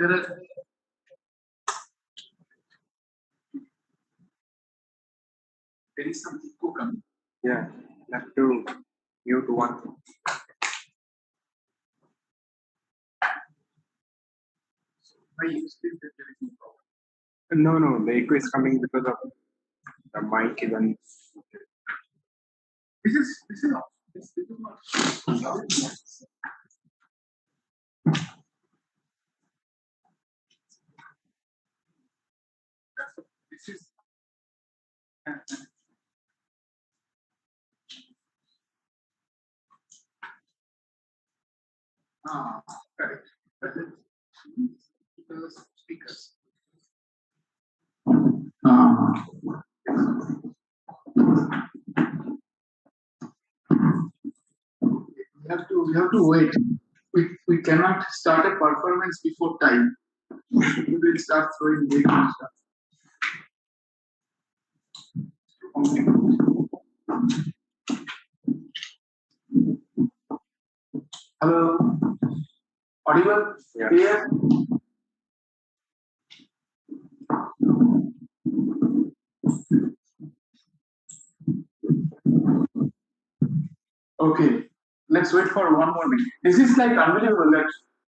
There are there is some echo coming. Yeah, have to mute one. I explained that there is no problem. No, the echo is coming because of the mic even. This is off. This is not. This is. Correct. But because speakers. We have to wait. We cannot start a performance before time. We will start throwing weight and stuff. Hello. Audible? Yeah. Clear? Okay. Let's wait for one more minute. This is like unbelievable that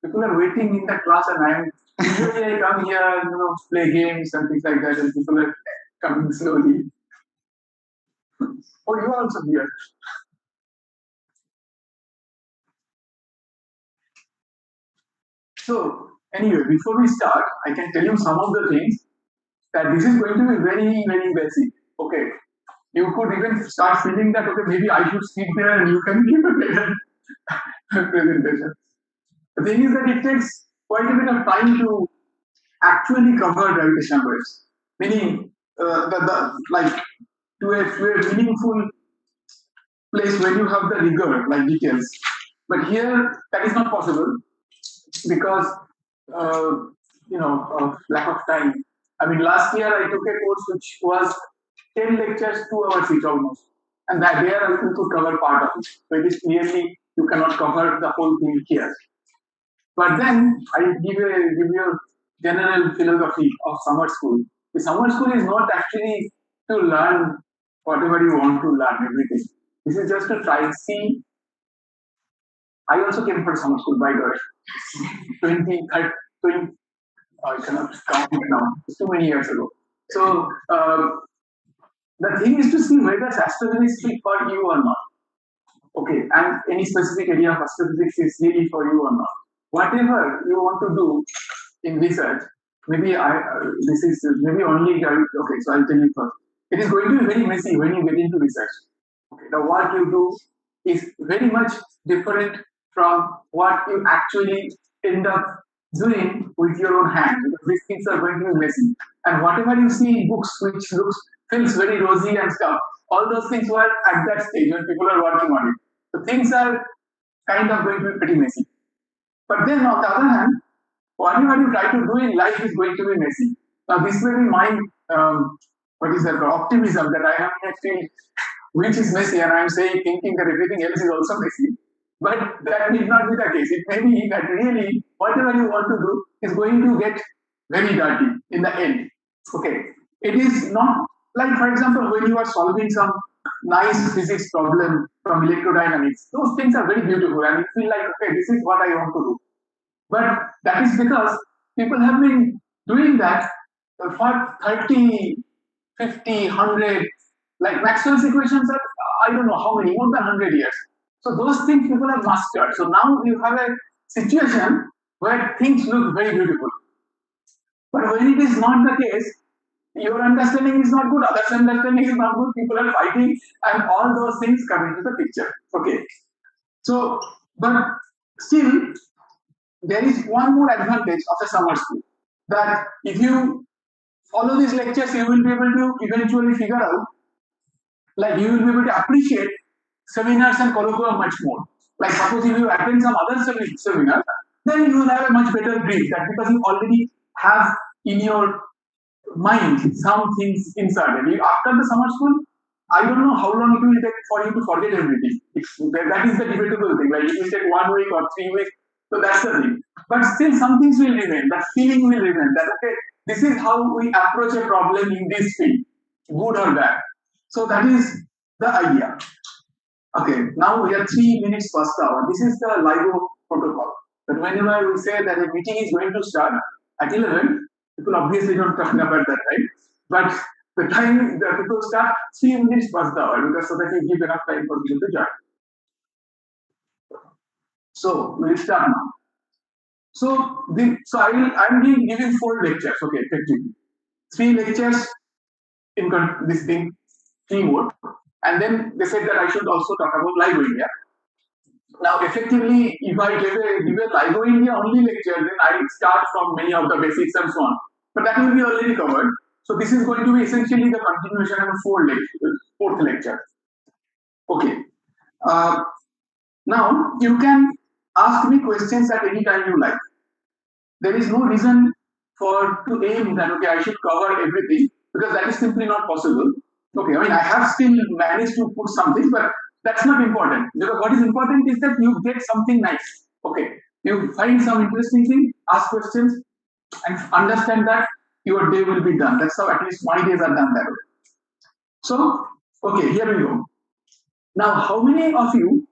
people are waiting in the class and usually I come here, play games and things like that, and people are coming slowly. Oh, you are also here. So, anyway, before we start, I can tell you some of the things that this is going to be very, very basic. Okay. You could even start feeling that, okay, maybe I should sit there and you can give a better presentation. The thing is that it takes quite a bit of time to actually cover gravitational waves. Meaning, like to a meaningful place where you have the rigor, like details. But here, that is not possible because, of lack of time. I mean, last year I took a course which was 10 lectures, 2 hours each almost. And that there I could cover part of it. So it is clearly you cannot cover the whole thing here. But then I give you a general philosophy of summer school. The summer school is not actually to learn whatever you want to learn, everything. This is just to try and see. I also came for summer school, by the way. 20, I cannot count it now. It's too many years ago. So the thing is to see whether astrophysics is fit for you or not. Okay, and any specific area of astrophysics is really for you or not. Whatever you want to do in research, maybe this is maybe only okay. So I'll tell you first. It is going to be very messy when you get into research. Okay, the work you do is very much different from what you actually end up doing with your own hand, because these things are going to be messy. And whatever you see in books, which feels very rosy and stuff, all those things were at that stage when people are working on it. So things are kind of going to be pretty messy. But then on the other hand, whatever you try to do in life is going to be messy. Now this may be my optimism that I am in a field which is messy, and I am thinking that everything else is also messy. But that need not be the case. It may be that really whatever you want to do is going to get very dirty in the end. Okay. It is not like, for example, when you are solving some nice physics problem from electrodynamics, those things are very beautiful and you feel like, okay, this is what I want to do. But that is because people have been doing that for 30, 50, 100, like Maxwell's equations are, I don't know how many, more than 100 years. So those things people have mastered. So now you have a situation where things look very beautiful. But when it is not the case, your understanding is not good, others' understanding is not good, people are fighting, and all those things come into the picture. Okay. So, but still, there is one more advantage of a summer school, that if you follow these lectures, you will be able to eventually figure out, like you will be able to appreciate seminars and colloquia much more. Like suppose if you attend some other seminar, then you will have a much better grip, that because you already have in your mind some things inserted. After the summer school, I don't know how long it will take for you to forget everything. That is the debatable thing. Like it will take 1 week or 3 weeks. So that's the thing. But still some things will remain, that feeling will remain, that okay, this is how we approach a problem in this field, good or bad. So that is the idea. Okay, now we are 3 minutes past the hour. This is the LIGO protocol. But whenever we say that a meeting is going to start at 11, people obviously don't talk about that time. But the time that people start 3 minutes past the hour, because so that you give enough time for people to join. So we'll start now. So I'm giving 4 lectures, okay, effectively. 3 lectures in this thing, teamwork, and then they said that I should also talk about LIGO India. Now, effectively, if I give a LIGO India only lecture, then I start from many of the basics and so on. But that will be already covered. So this is going to be essentially the continuation of a 4th lecture. Okay. Now you can ask me questions at any time you like. There is no reason to aim that okay, I should cover everything, because that is simply not possible. Okay, I mean I have still managed to put something, but that's not important. Because what is important is that you get something nice. Okay, you find some interesting thing, ask questions, and understand that your day will be done. That's how at least my days are done that way. So, okay, here we go. Now, how many of you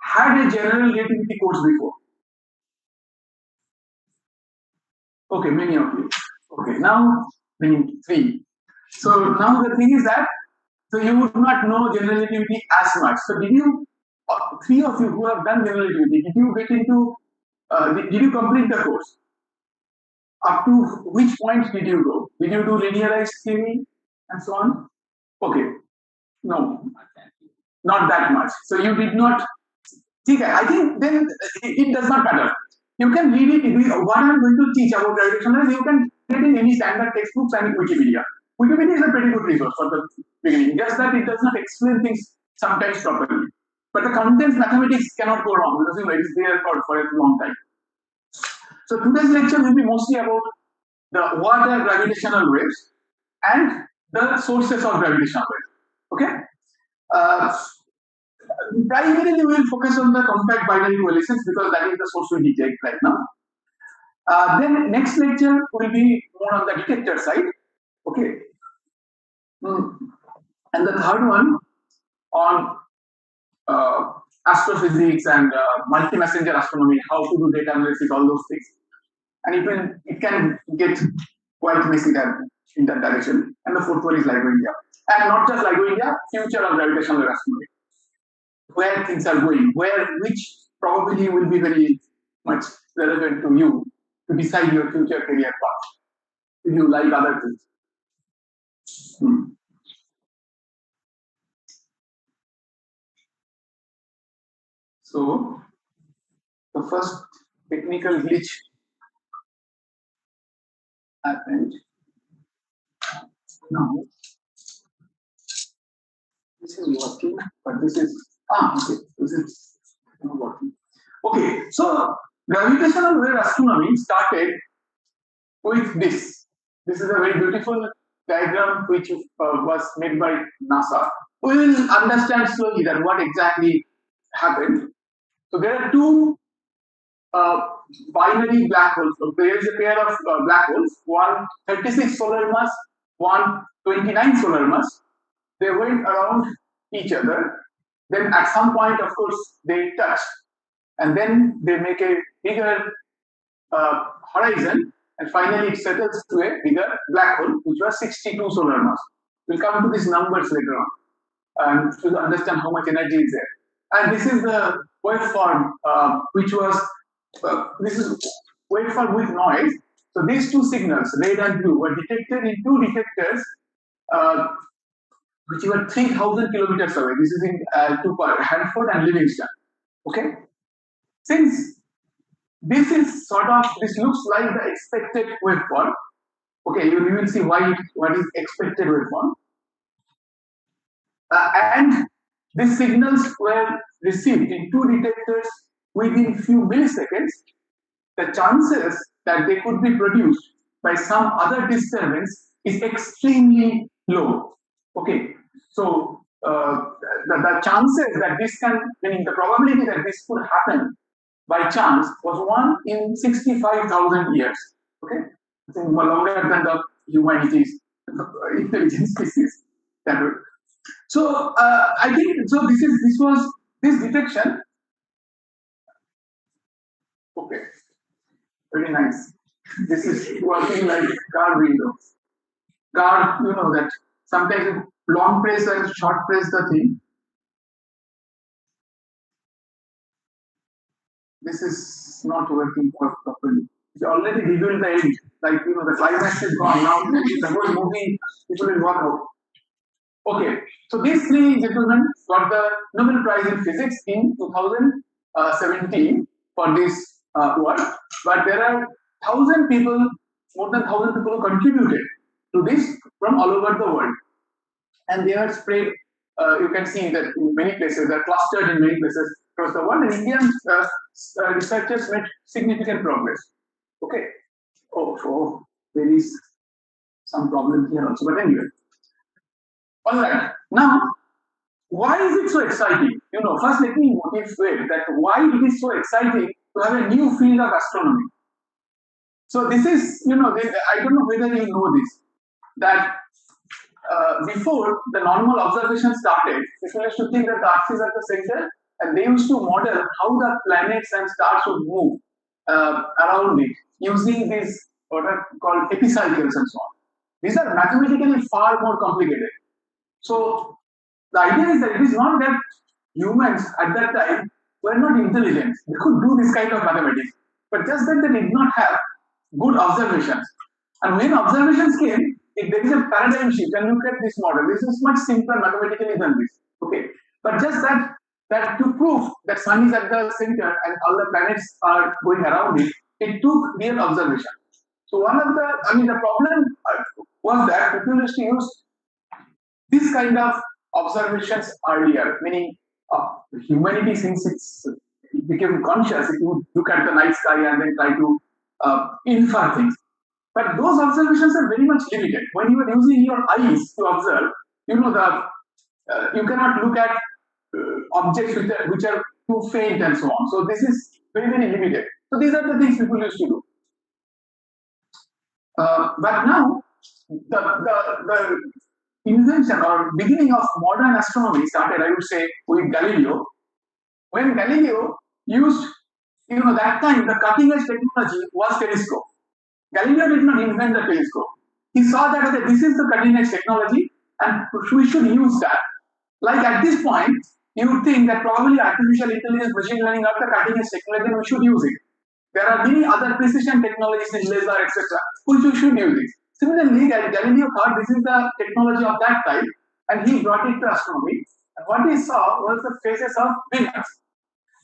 had a general relativity course before? Okay, many of you. Okay, now meaning 3. So now the thing is that so you would not know general relativity as much. So did you 3 of you who have done general relativity, did you get into did you complete the course? Up to which point did you go? Did you do linearized theory and so on? Okay, no, not that much. So you did not. I think then it does not matter. You can read it. What I'm going to teach about gravitation is you can read in any standard textbooks and Wikipedia. Wikipedia is a pretty good resource for the beginning. Just that it does not explain things sometimes properly. But the contents mathematics cannot go wrong because it is there for a long time. So today's lecture will be mostly about what are gravitational waves and the sources of gravitational waves. Okay. Primarily, we will focus on the compact binary coalitions because that is the source we detect right now. Then next lecture will be more on the detector side. Okay. And the third one on astrophysics and multi-messenger astronomy, how to do data analysis, all those things. And it can get quite messy in that direction. And the fourth one is LIGO India. And not just LIGO India, future of gravitational astronomy. Where things are going, which probably will be very much relevant to you to decide your future career path, if you like other things. So, the first technical glitch happened. Now, this is working, but this is, okay, this is not working. Okay, so gravitational wave astronomy started with this. This is a very beautiful diagram which was made by NASA. We will understand slowly that what exactly happened. So there are 2 binary black holes. So there is a pair of black holes, one 36 solar mass, one 29 solar mass. They went around each other. Then at some point, of course, they touch, and then they make a bigger horizon, and finally it settles to a bigger black hole, which was 62 solar mass. We'll come to these numbers later on to understand how much energy is there. And this is the waveform, which was this is waveform with noise. So these 2 signals, red and blue, were detected in 2 detectors, which were 3,000 kilometers away. This is in Hanford and Livingston. Okay, since this looks like the expected waveform. Okay, you will see what is expected waveform. And these signals were received in 2 detectors within few milliseconds. The chances that they could be produced by some other disturbance is extremely low. Okay, so the chances that this meaning the probability that this could happen by chance was 1 in 65,000 years. Okay, I think longer than the humanity's intelligent species. So I think so. This detection. Okay, very nice. This is working like car window. Car, you know that sometimes you long press and short press the thing. This is not working properly. It's already revealed the end. Like, you know, the climax is gone. Now the whole movie, people will walk out. Okay, so these three gentlemen got the Nobel Prize in Physics in 2017 for this work. But there are 1,000 people, more than 1,000 people who contributed to this from all over the world. And they are spread, you can see that in many places, they're clustered in many places across the world. And Indian researchers made significant progress. Okay. Oh, there is some problem here also. But anyway. All right. Now, why is it so exciting? You know, first let me motivate that why it is so exciting to have a new field of astronomy. So this is, you know, I don't know whether you know this, that before the normal observation started, people used to think that the Earth is at the center, and they used to model how the planets and stars would move around it using these what are called epicycles and so on. These are mathematically far more complicated. So the idea is that it is not that humans at that time were not intelligent. They could do this kind of mathematics, but just that they did not have good observations. And when observations came, there is a paradigm shift. And look at this model. This is much simpler mathematically than this. Okay, but just that to prove that sun is at the center and all the planets are going around it, it took real observation. So the problem was that people used to use this kind of observations earlier, meaning humanity since it became conscious, it would look at the night sky and then try to infer things. But those observations are very much limited. When you are using your eyes to observe, you know you cannot look at objects which are too faint and so on. So this is very limited. So these are the things people used to do. But now the invention or beginning of modern astronomy started, I would say, with Galileo. When Galileo used, that time the cutting edge technology was telescope. Galileo did not invent the telescope. He saw that, okay, this is the cutting edge technology and we should use that. Like at this point, you would think that probably artificial intelligence, machine learning are the cutting edge technology and we should use it. There are many other precision technologies in laser, etc., which we should use it. Similarly, Galileo thought this is the technology of that type, and he brought it to astronomy. And what he saw was the phases of Venus.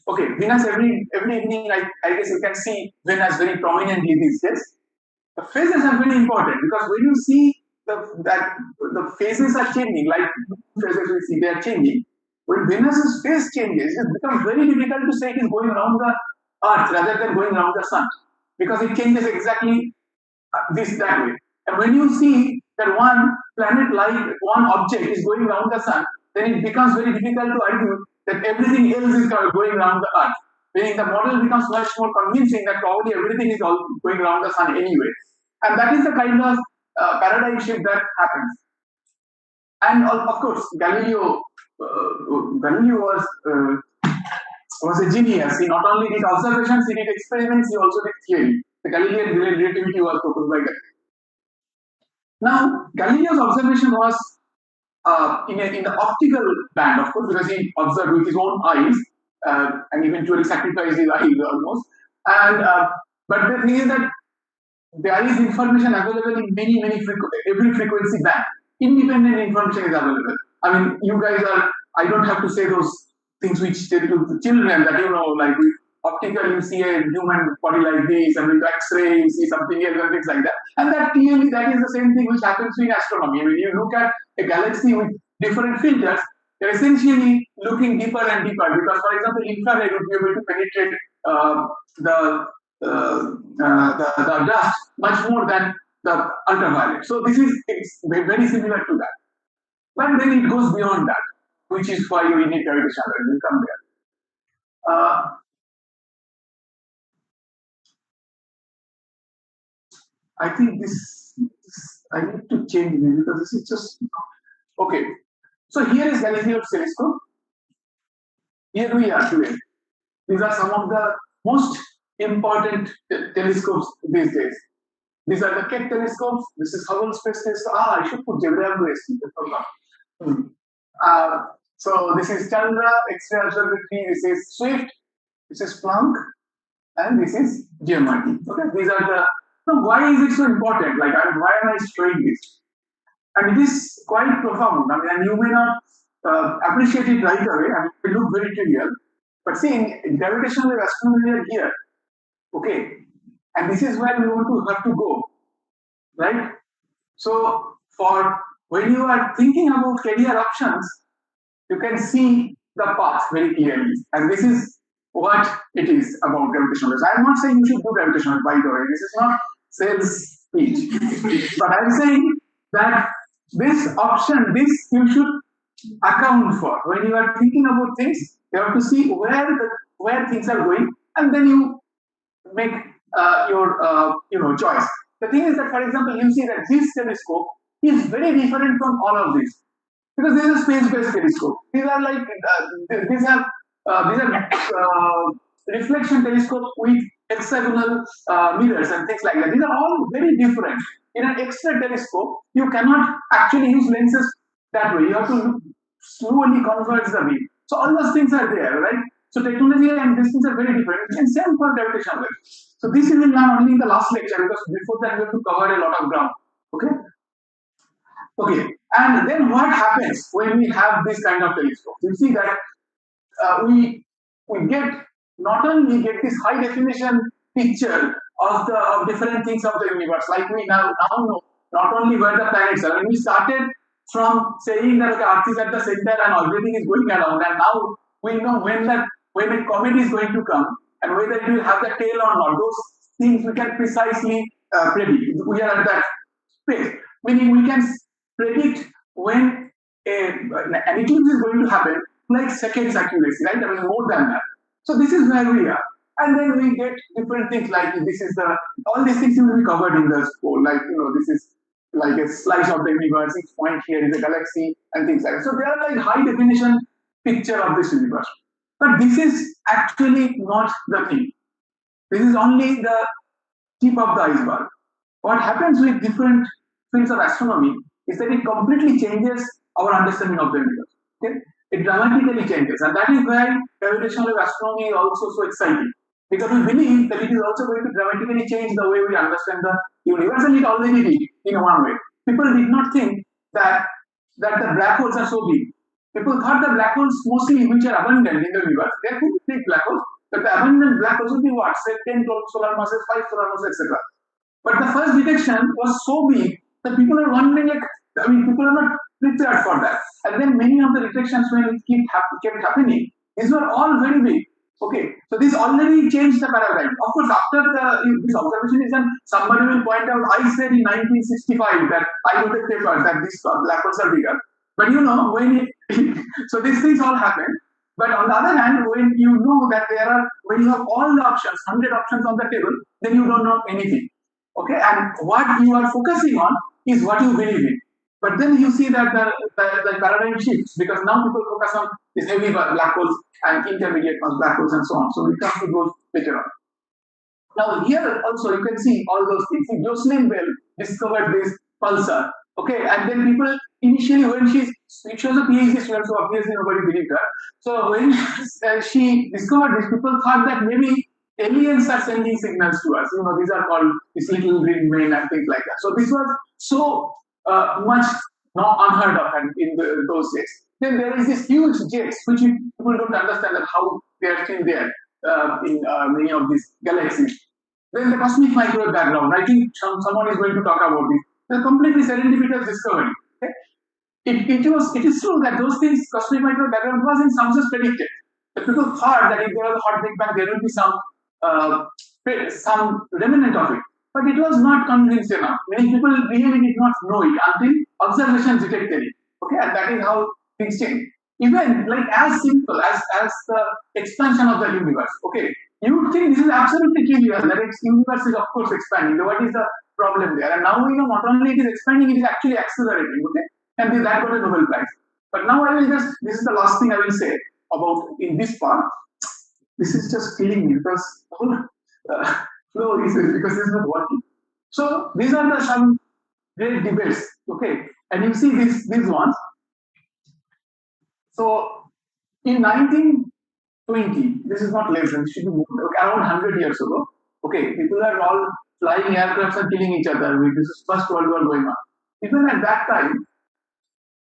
Okay, Venus every evening, I guess you can see Venus very prominently these days. The phases are very important because when you see that the phases are changing, like phases we see they are changing. When Venus's phase changes, it becomes very difficult to say it is going around the Earth rather than going around the Sun, because it changes exactly that way. And when you see that one planet, like one object, is going around the Sun, then it becomes very difficult to argue that everything else is going around the Earth. Meaning the model becomes much more convincing that probably everything is all going around the Sun anyway. And that is the kind of paradigm shift that happens. And of course, Galileo was a genius. He not only did observations, he did experiments, he also did theory. The Galilean relativity was proposed by Galileo. Now, Galileo's observation was in the optical band, of course, because he observed with his own eyes and eventually sacrificed his eyes almost. And but the thing is that there is information available in every frequency band. Independent information is available. I mean, you guys I don't have to say those things which tell to the children that, like with optical, you see a human body like this, and with X-ray, you see something else and things like that. And that clearly, that is the same thing which happens in astronomy. When you look at a galaxy with different filters, you're essentially looking deeper and deeper, because, for example, infrared would be able to penetrate the dust much more than the ultraviolet. So it's very similar to that. But then it goes beyond that, which is why we need gravitational. We'll come there. I think this I need to change this because this is just okay. So here is Galileo's telescope. Here we are today. These are some of the most important telescopes these days. These are the Keck telescopes. This is Hubble Space Telescope. I should put Jebra. So this is Chandra X-ray Observatory. This is Swift. This is Planck, and this is GMRT. Okay, these are the. So why is it so important? Like, why am I showing this? And it is quite profound. I mean, and you may not appreciate it right away. I mean, it will look very trivial. But see, in gravitational wave astronomy, we are here. Okay, and this is where we want to have to go, right? So, for when you are thinking about career options, you can see the path very clearly. And this is what it is about gravitational waves. I am not saying you should do gravitational, by the way. This is not sales speech. But I am saying that this option, this you should account for. When you are thinking about things, you have to see where things are going, and then you make your choice. The thing is that, for example, you see that this telescope is very different from all of this because this is a space-based telescope. These are like these are reflection telescopes with hexagonal mirrors and things like that. These are all very different. In an X-ray telescope, you cannot actually use lenses that way. You have to slowly converge the beam. So all those things are there, right? So technology and these things are very different. And same for gravitational waves. So this we will learn only in the last lecture because before that we have to cover a lot of ground. Okay. Okay. And then what happens when we have this kind of telescope? You see that we get not only get this high definition picture of different things of the universe, like we now know not only where the planets are. When we started from saying that okay, Earth is at the center and everything is going around, and now we know when a comet is going to come and whether it will have the tail or not. Those things we can precisely predict. We are at that space, meaning we can predict when an eclipse is going to happen, like seconds accuracy, right? I mean, more than that. So this is where we are. And then we get different things like this is all these things will be covered in the score. Like, this is like a slice of the universe, each point here is a galaxy and things like that. So they are like high definition picture of this universe. But this is actually not the thing. This is only the tip of the iceberg. What happens with different fields of astronomy is that it completely changes our understanding of the universe. Okay? It dramatically changes, and that is why gravitational wave astronomy is also so exciting. Because we believe that it is also going to dramatically change the way we understand the universe, and it already did in one way. People did not think that the black holes are so big. People thought the black holes mostly which are abundant in the universe, there could be big black holes, but the abundant black holes would be what? Say 10 solar masses, 5 solar masses, etc. But the first detection was so big that people are wondering, like, I mean, people are not prepared for that. And then many of the detections when it kept happening, these were all very big. Okay, so this already changed the paradigm. Of course, after this observation is done, somebody will point out, I said in 1965 that I wrote a paper that these black holes are bigger. But when so these things all happen. But on the other hand, when you know that when you have all the options, 100 options on the table, then you don't know anything. Okay, and what you are focusing on is what you believe in. But then you see that the paradigm shifts because now people focus on these heavy black holes and intermediate black holes and so on. So we come to those later on. Now here also you can see all those things. See, Jocelyn Bell discovered this pulsar. Okay, and then people initially when she was a PhD student, so obviously nobody believed her. So when she discovered this, people thought that maybe aliens are sending signals to us. These are called these little green men and things like that. So this was so much not unheard of in those days. Then there is this huge jets, which people don't understand that how they are still there in many of these galaxies. Then the cosmic microwave background. I think someone is going to talk about this. The completely serendipitous discovery. Okay? It is true that those things, cosmic microwave background, was in some sense predicted. The people thought that if there was a hot Big Bang, there will be some remnant of it. But it was not convinced enough. Many people really did not know it until observations detected it. Okay, and that is how things change. Even like as simple as the expansion of the universe. Okay, you would think this is absolutely trivial. That its universe is of course expanding. What is the problem there. And now not only it is expanding, it is actually accelerating. Okay, and that got a Nobel Prize. But now I will this is the last thing I will say about in this part. This is just killing me because the whole flow is because it's not working. So these are the some great debates. Okay, and you see these ones. So in 1920, this is not less than, it should be around 100 years ago. Okay, people are all flying aircrafts and killing each other. This is First World War going on. Even at that time,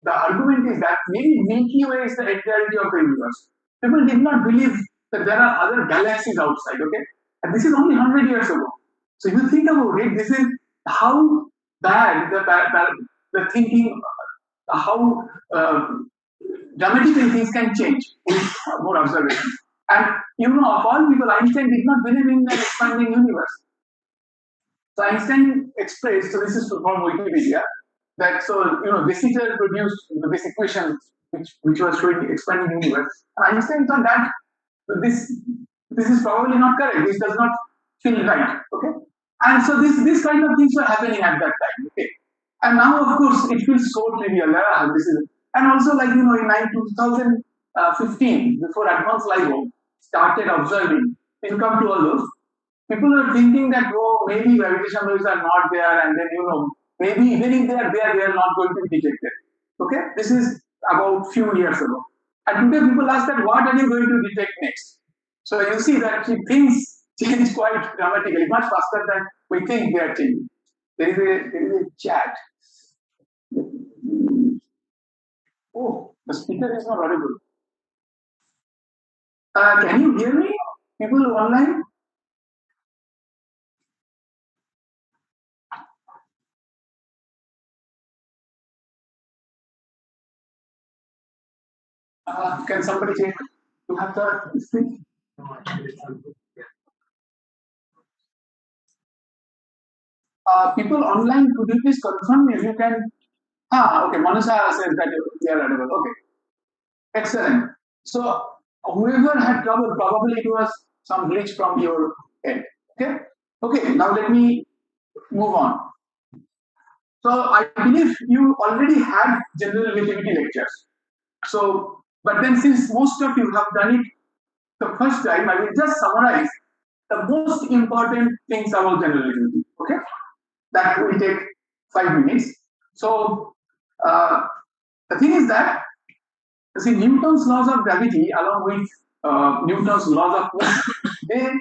the argument is that maybe Milky Way is the entirety of the universe. People did not believe that there are other galaxies outside. Okay, and this is only 100 years ago. So if you think about it, this is how bad the thinking, how dramatically things can change with more observation. And of all people, Einstein did not believe in an expanding universe. So Einstein expressed, so this is from Wikipedia, that De Sitter produced this equation which was showing expanding universe. And Einstein thought that this is probably not correct. This does not feel right. Okay, and so this kind of things were happening at that time. Okay, and now of course it feels so trivial. This is, and also like in 2015, before advanced LIGO started observing, you come to all those. People are thinking that maybe gravitational waves are not there, and then maybe even if they are there, they are not going to be detected. Okay, this is about few years ago. And today people ask that what are you going to detect next? So you see that things change quite dramatically, much faster than we think they are changing. There is a chat. Oh, the speaker is not audible. Can you hear me? People online? Can somebody check? You have the screen? People online, could you please confirm if you can? Okay. Manusha says that they are audible. Okay. Excellent. So whoever had trouble, probably it was some glitch from your end. Okay. Okay. Now let me move on. So I believe you already had general relativity lectures. So, but then since most of you have done it the first time, I will just summarize the most important things about general relativity. Okay, that will take 5 minutes. So the thing is that Newton's laws of gravity, along with Newton's laws of motion, they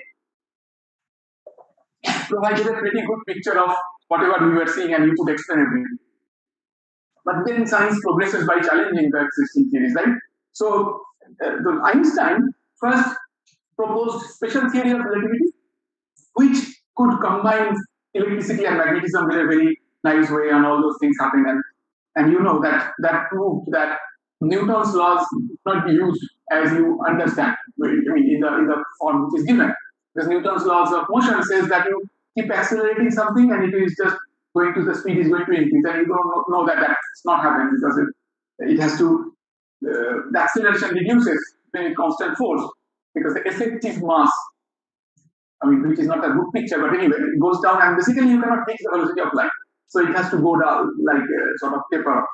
provided a pretty good picture of whatever we were seeing, and you could explain everything. But then science progresses by challenging the existing theories, right? So Einstein first proposed special theory of relativity, which could combine electricity and magnetism in a very nice way, and all those things happen. And that proved that Newton's laws not be used as you understand, in the form which is given. Because Newton's laws of motion says that you keep accelerating something and it is just going to, the speed is going to increase, and you don't know that that's not happening because it has to, the acceleration reduces when it constant force, because the effective mass, which is not a good picture, but anyway, it goes down, and basically you cannot fix the velocity of light. So it has to go down like sort of taper.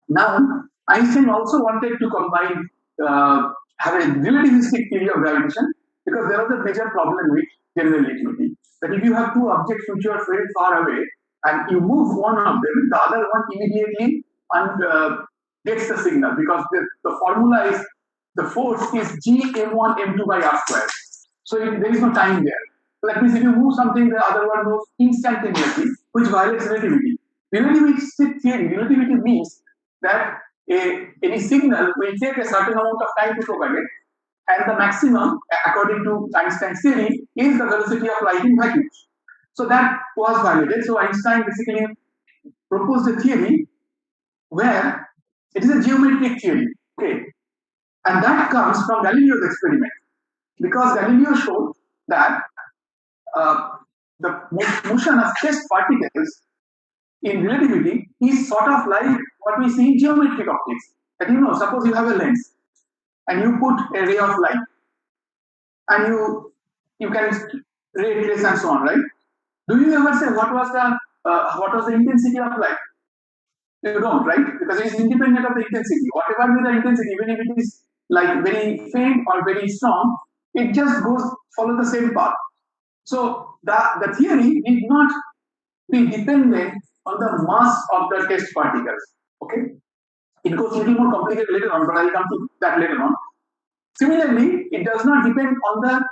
Now, Einstein also wanted to combine, have a relativistic theory of gravitation, because there was a major problem with general relativity. That if you have two objects which are very far away, and you move one of them, the other one immediately gets the signal, because the formula is, the force is G_m1 m2 by r squared. So there is no time there. So that means if you move something, the other one moves instantaneously, which violates relativity. Relativistic theory, relativity means that any signal will take a certain amount of time to propagate, and the maximum, according to Einstein's theory, is the velocity of light in vacuum. So that was violated. So Einstein basically proposed a theory where it is a geometric theory, okay, and that comes from Galileo's experiment, because Galileo showed that the motion of test particles in relativity is sort of like what we see in geometric optics. That suppose you have a lens and you put a ray of light, and you can ray trace and so on, right? Do you ever say what was the intensity of light? You don't, right? Because it is independent of the intensity. Whatever be the intensity, even if it is like very faint or very strong, it just goes follow the same path. So the theory need not be dependent on the mass of the test particles. Okay, it goes a little more complicated later on, but I'll come to that later on. Similarly, it does not depend on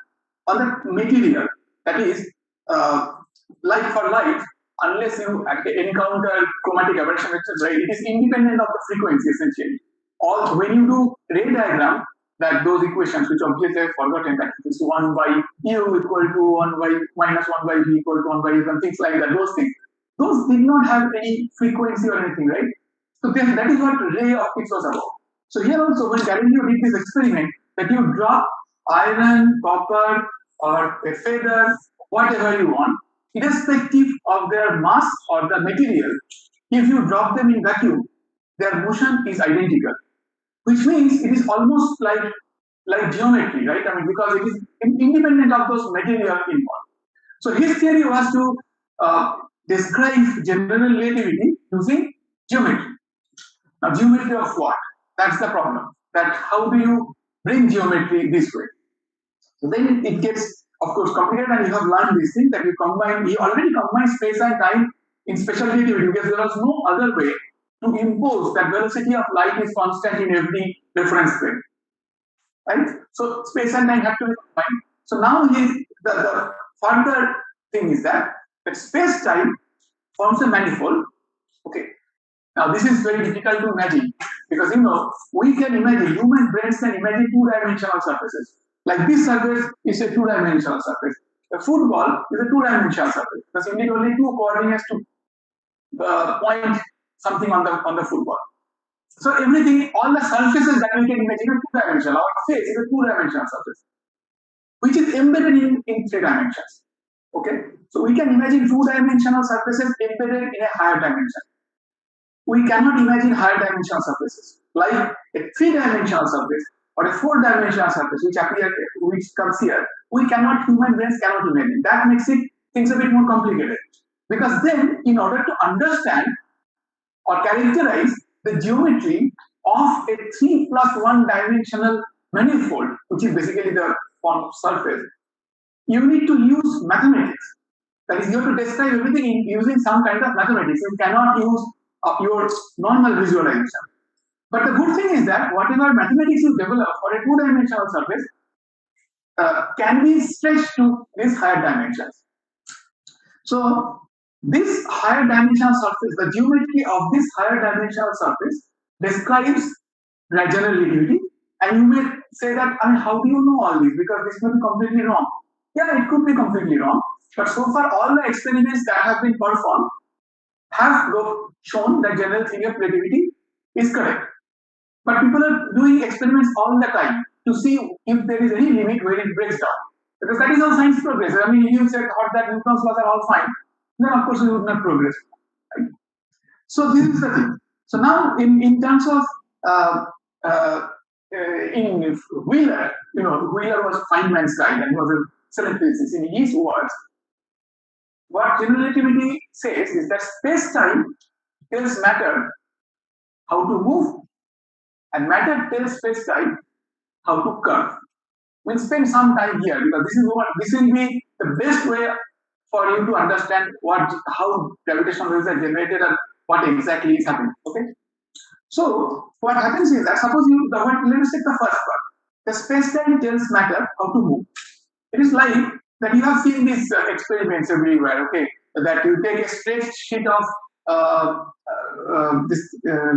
the material. That is, light for light, unless you encounter chromatic aberration, etc. It is independent of the frequency essentially. All when you do ray diagram, that those equations which obviously I've forgotten, that it is 1 by u equal to 1 by minus 1 by v equal to 1 by u and things like that. Those did not have any frequency or anything, right? So that is what ray optics was about. So here also, when Galileo did this experiment, that you drop iron, copper, or a feather, whatever you want, irrespective of their mass or the material, if you drop them in vacuum, their motion is identical, which means it is almost like geometry, right? I mean, because it is independent of those material involved. So his theory was to describe general relativity using geometry. Now, geometry of what? That's the problem. That how do you bring geometry this way? So then it gets, of course, complicated, and you have learned this thing that he already combined space and time in special relativity because there was no other way to impose that velocity of light is constant in every reference frame. Right? So space and time have to be combined. So now the further thing is that space-time forms a manifold. Okay. Now this is very difficult to imagine because we can imagine, human brains can imagine two-dimensional surfaces. Like this surface is a two-dimensional surface. A football is a two-dimensional surface because you need only two coordinates to point something on the football. So everything, all the surfaces that we can imagine are two-dimensional. Our face is a two-dimensional surface, which is embedded in three dimensions. Okay, so we can imagine two-dimensional surfaces embedded in a higher dimension. We cannot imagine higher dimensional surfaces like a three-dimensional surface or a four-dimensional surface, which comes here. Human brains cannot imagine. That makes things a bit more complicated because then, in order to understand or characterize the geometry of a 3 plus 1 dimensional manifold, which is basically the form of surface, you need to use mathematics. That is, you have to describe everything using some kind of mathematics. You cannot use your normal visualization. But the good thing is that whatever mathematics you develop for a two-dimensional surface can be stretched to these higher dimensions. So this higher dimensional surface, the geometry of this higher dimensional surface describes general relativity. And you may say that, I mean, how do you know all this? Because this may be completely wrong. Yeah, it could be completely wrong. But so far, all the experiments that have been performed have shown that general theory of relativity is correct. But people are doing experiments all the time to see if there is any limit where it breaks down. Because that is how science progresses. I mean, if you thought that Newton's laws are all fine, then of course we would not progress. Right? So this is the thing. So now, in terms of in Wheeler, Wheeler was Feynman's guy and he was a excellent physicist. In his words, what general relativity says is that space-time tells matter how to move, and matter tells space-time how to curve. We'll spend some time here because this will be the best way for you to understand how gravitational waves are generated and what exactly is happening. Okay. So what happens is that suppose let us take the first part. The space-time tells matter how to move. It is like that you have seen these experiments everywhere. Okay, that you take a straight sheet of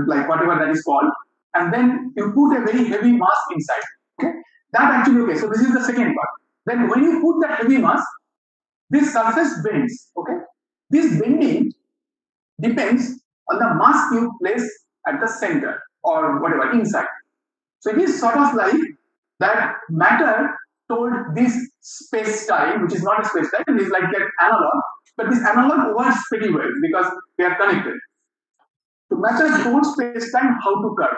like whatever that is called, and then you put a very heavy mass inside. Okay, that actually okay. So this is the second part. Then when you put that heavy mass, this surface bends. Okay, this bending depends on the mass you place at the center or whatever inside. So it is sort of like that matter told this space-time, which is not a space-time, it is like an analog, but this analog works pretty well because they are connected. So matter told space-time how to curve.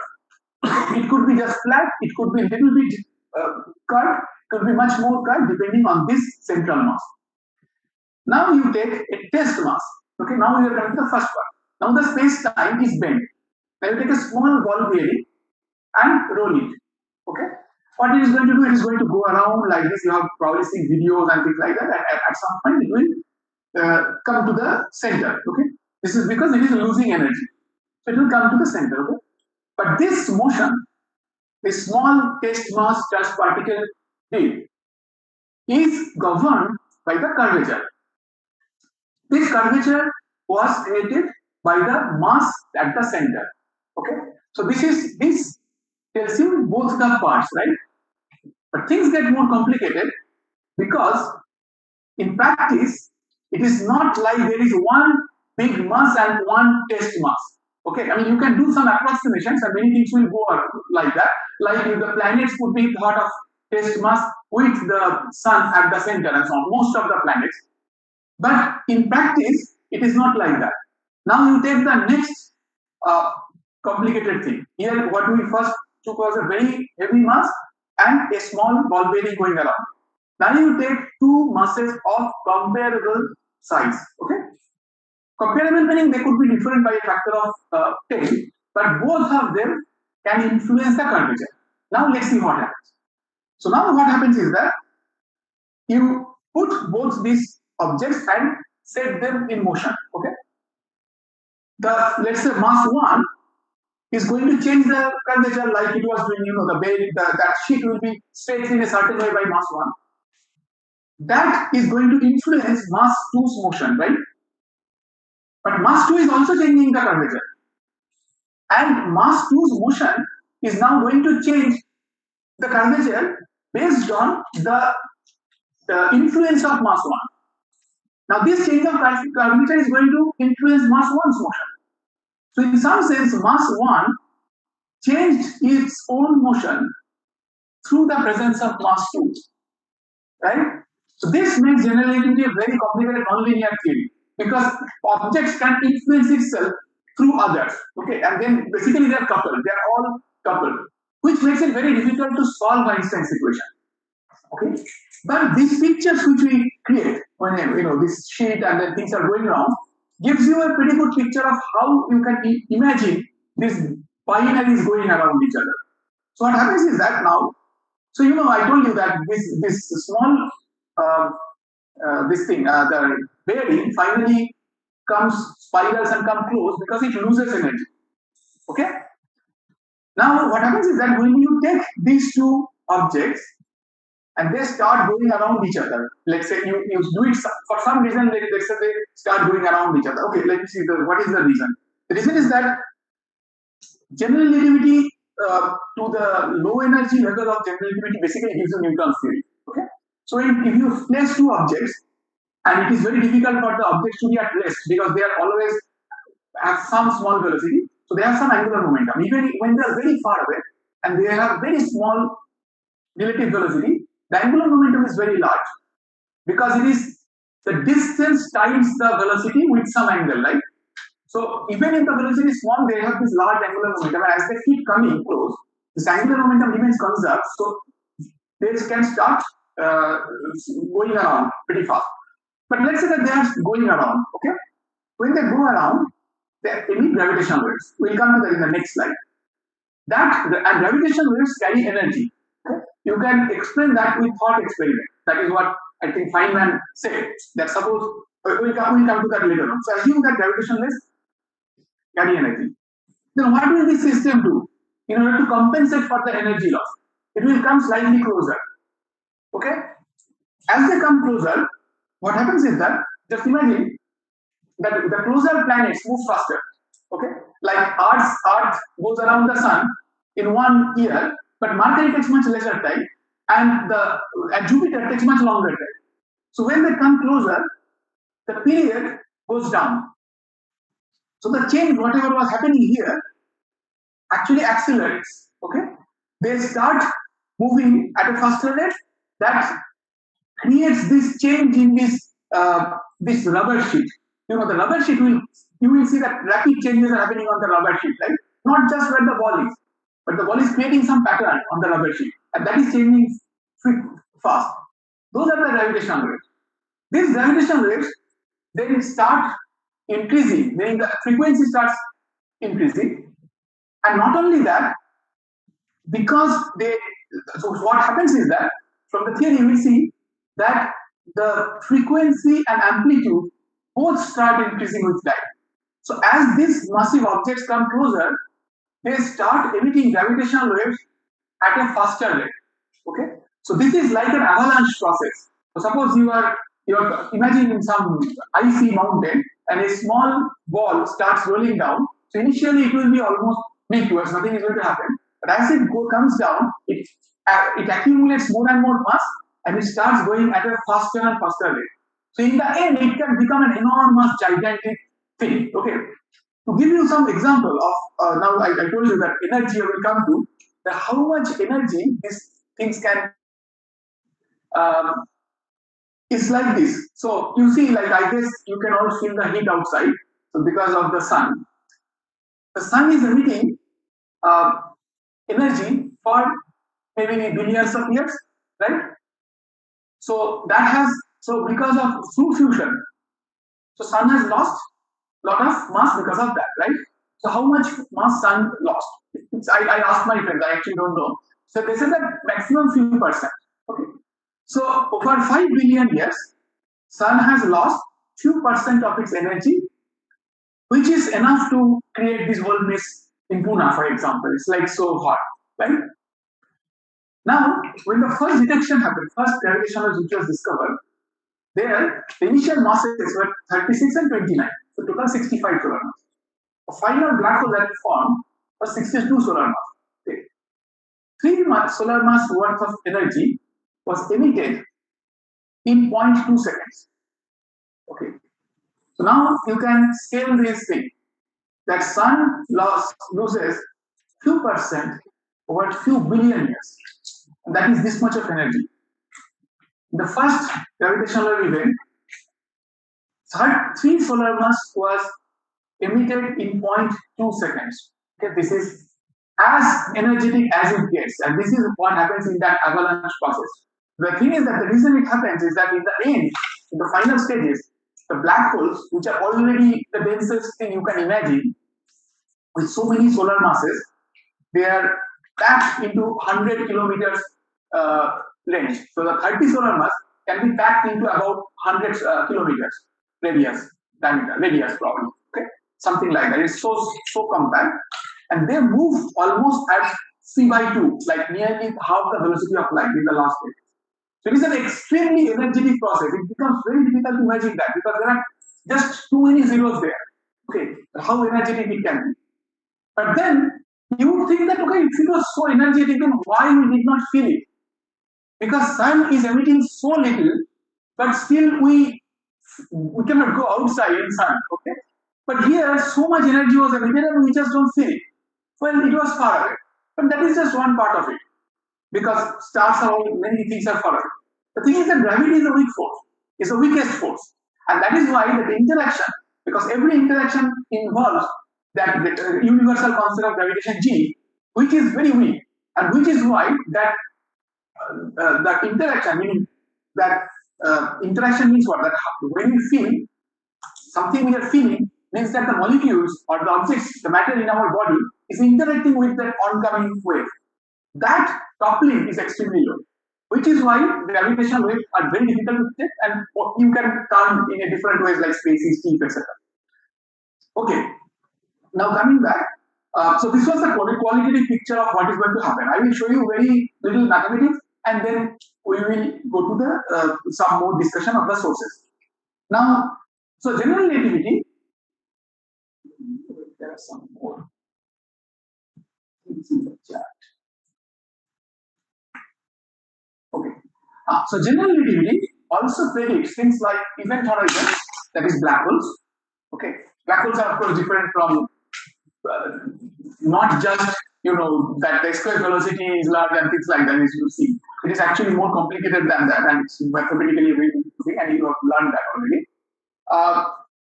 It could be just flat, it could be a little bit curved, could be much more curved depending on this central mass. Now you take a test mass. Okay, now you are coming to the first part. Now the space-time is bent. Now you take a small ball bearing and roll it. Okay, what it is going to do? It is going to go around like this. You have probably seen videos and things like that. At some point, it will come to the center. Okay, this is because it is losing energy, so it will come to the center. Okay, but this motion, this small test mass charged particle did, is governed by the curvature. This curvature was created by the mass at the center. Okay, so this tells you both the parts, right? But things get more complicated because in practice it is not like there is one big mass and one test mass. Okay, I mean you can do some approximations and many things will go like that. Like if the planets would be thought of test mass with the sun at the center and so on. Most of the planets. But in practice, it is not like that. Now you take the next complicated thing. Here, what we first took was a very heavy mass and a small ball bearing going around. Now you take two masses of comparable size. Okay, comparable meaning they could be different by a factor of 10, but both of them can influence the curvature. Now let's see what happens. So now what happens is that you put both these objects and set them in motion. Okay, let's say mass 1 is going to change the curvature like it was doing, that sheet will be stretched in a certain way by mass 1. That is going to influence mass 2's motion, right? But mass 2 is also changing the curvature. And mass 2's motion is now going to change the curvature based on the influence of mass 1. Now this change of curvature is going to influence mass 1's motion. So in some sense, mass 1 changed its own motion through the presence of mass 2. Right? So this makes general relativity a very complicated nonlinear theory because objects can influence itself through others. Okay, and then basically they are coupled. They are all coupled, which makes it very difficult to solve Einstein's equation. Okay, but these pictures which we create when this sheet and then things are going around gives you a pretty good picture of how you can imagine these binaries going around each other. So what happens is that now, so I told you that this small the bearing finally spirals and come close because it loses energy. Okay. Now what happens is that when you take these two objects and they start going around each other. Let's say you do it for some reason. Let's say they start going around each other. Okay, let me see what is the reason. The reason is that general relativity to the low energy level of general relativity basically gives you Newton's theory. Okay, so if you place two objects and it is very difficult for the objects to be at rest because they are always have some small velocity, so they have some angular momentum. Even when they are very far away and they have very small relative velocity, the angular momentum is very large because it is the distance times the velocity with some angle, right? So even if the velocity is small, they have this large angular momentum, and as they keep coming close, this angular momentum remains conserved, so they can start going around pretty fast. But let's say that they are going around, okay? When they go around, they emit gravitational waves. We'll come to that in the next slide. And gravitational waves carry energy. Okay? You can explain that with thought experiment. That is what I think Feynman said. That suppose we'll come to that later on. So assume that gravitational waves carry energy. Then what will this system do? In order to compensate for the energy loss, it will come slightly closer. Okay? As they come closer, what happens is that, just imagine that the closer planets move faster. Okay? Like Earth goes around the sun in 1 year, but Mercury takes much lesser time, and Jupiter takes much longer time. So when they come closer, the period goes down. So the change, whatever was happening here, actually accelerates. Okay? They start moving at a faster rate. That creates this change in this rubber sheet. The rubber sheet you will see that rapid changes are happening on the rubber sheet, right? Not just where the ball is, but the ball is creating some pattern on the rubber sheet, and that is changing fast. Those are the gravitational waves. These gravitational waves then start increasing, then the frequency starts increasing, and not only that, because so what happens is that from the theory we see that the frequency and amplitude both start increasing with time. So as these massive objects come closer, they start emitting gravitational waves at a faster rate. Okay, so this is like an avalanche process. So suppose you're imagining some icy mountain and a small ball starts rolling down. So initially it will be almost big to us, nothing is going to happen. But as it comes down, it accumulates more and more mass and it starts going at a faster and faster rate. So in the end, it can become an enormous, gigantic thing. Okay, to give you some example of now I told you that energy I will come to that how much energy these things can it's like this. So you see, like I guess you can all feel the heat outside. So because of the sun is emitting uh, energy for maybe billions of years, right? So that has because of through fusion, so sun has lost a lot of mass because of that, right? So how much mass sun lost? I asked my friends, I actually don't know. So they said that maximum few percent. Okay. So over 5 billion years, sun has lost few percent of its energy, which is enough to create this world mist in Pune, for example. It's like so hot, right? Now, when the first detection happened, first gravitational which was discovered, there the initial masses were 36 and 29, so total 65 solar mass. The final black hole that formed was 62 solar mass. Okay. 3 solar mass worth of energy was emitted in 0.2 seconds. Okay. So now you can scale this thing. That sun loses few percent over few billion years. And that is this much of energy. The first gravitational event, 3 solar mass was emitted in 0.2 seconds. Okay, this is as energetic as it gets, and this is what happens in that avalanche process. The thing is that the reason it happens is that in the end, in the final stages, the black holes, which are already the densest thing you can imagine, with so many solar masses, they are packed into 100 kilometers range. So the 30 solar mass can be packed into about 100 kilometers diameter, radius probably. Okay, something like that. It's so compact, and they move almost at c by 2, like nearly half the velocity of light in the last stage. So it is an extremely energetic process. It becomes very difficult to imagine that because there are just too many zeros there. Okay, how energetic it can be. But then you would think that okay, if it was so energetic, then why we did not feel it? Because sun is emitting so little, but still we cannot go outside in sun. Okay, but here so much energy was emitted and we just don't feel it. Well, it was far away, but that is just one part of it because stars are all many things are far away. The thing is that gravity is a weak force, is the weakest force, and that is why the interaction, because every interaction involves that universal constant of gravitation G, which is very weak, and which is why that that interaction, meaning that interaction means what? That when we feel something we are feeling means that the molecules or the objects, the matter in our body is interacting with that oncoming wave. That coupling is extremely low, which is why gravitational waves are very difficult to detect and you can turn in a different ways like spaces, teeth, etc. Okay, now coming back, so this was the qualitative picture of what is going to happen. I will show you very little mathematics and then we will go to the some more discussion of the sources. Now, so general relativity, there are some more things in the chat. Okay, so general relativity also predicts things like event horizons, that is black holes. Okay, black holes are of course different from not just that the square velocity is large and things like that, as you see. It is actually more complicated than that, and it's mathematically very interesting, and you have learned that already.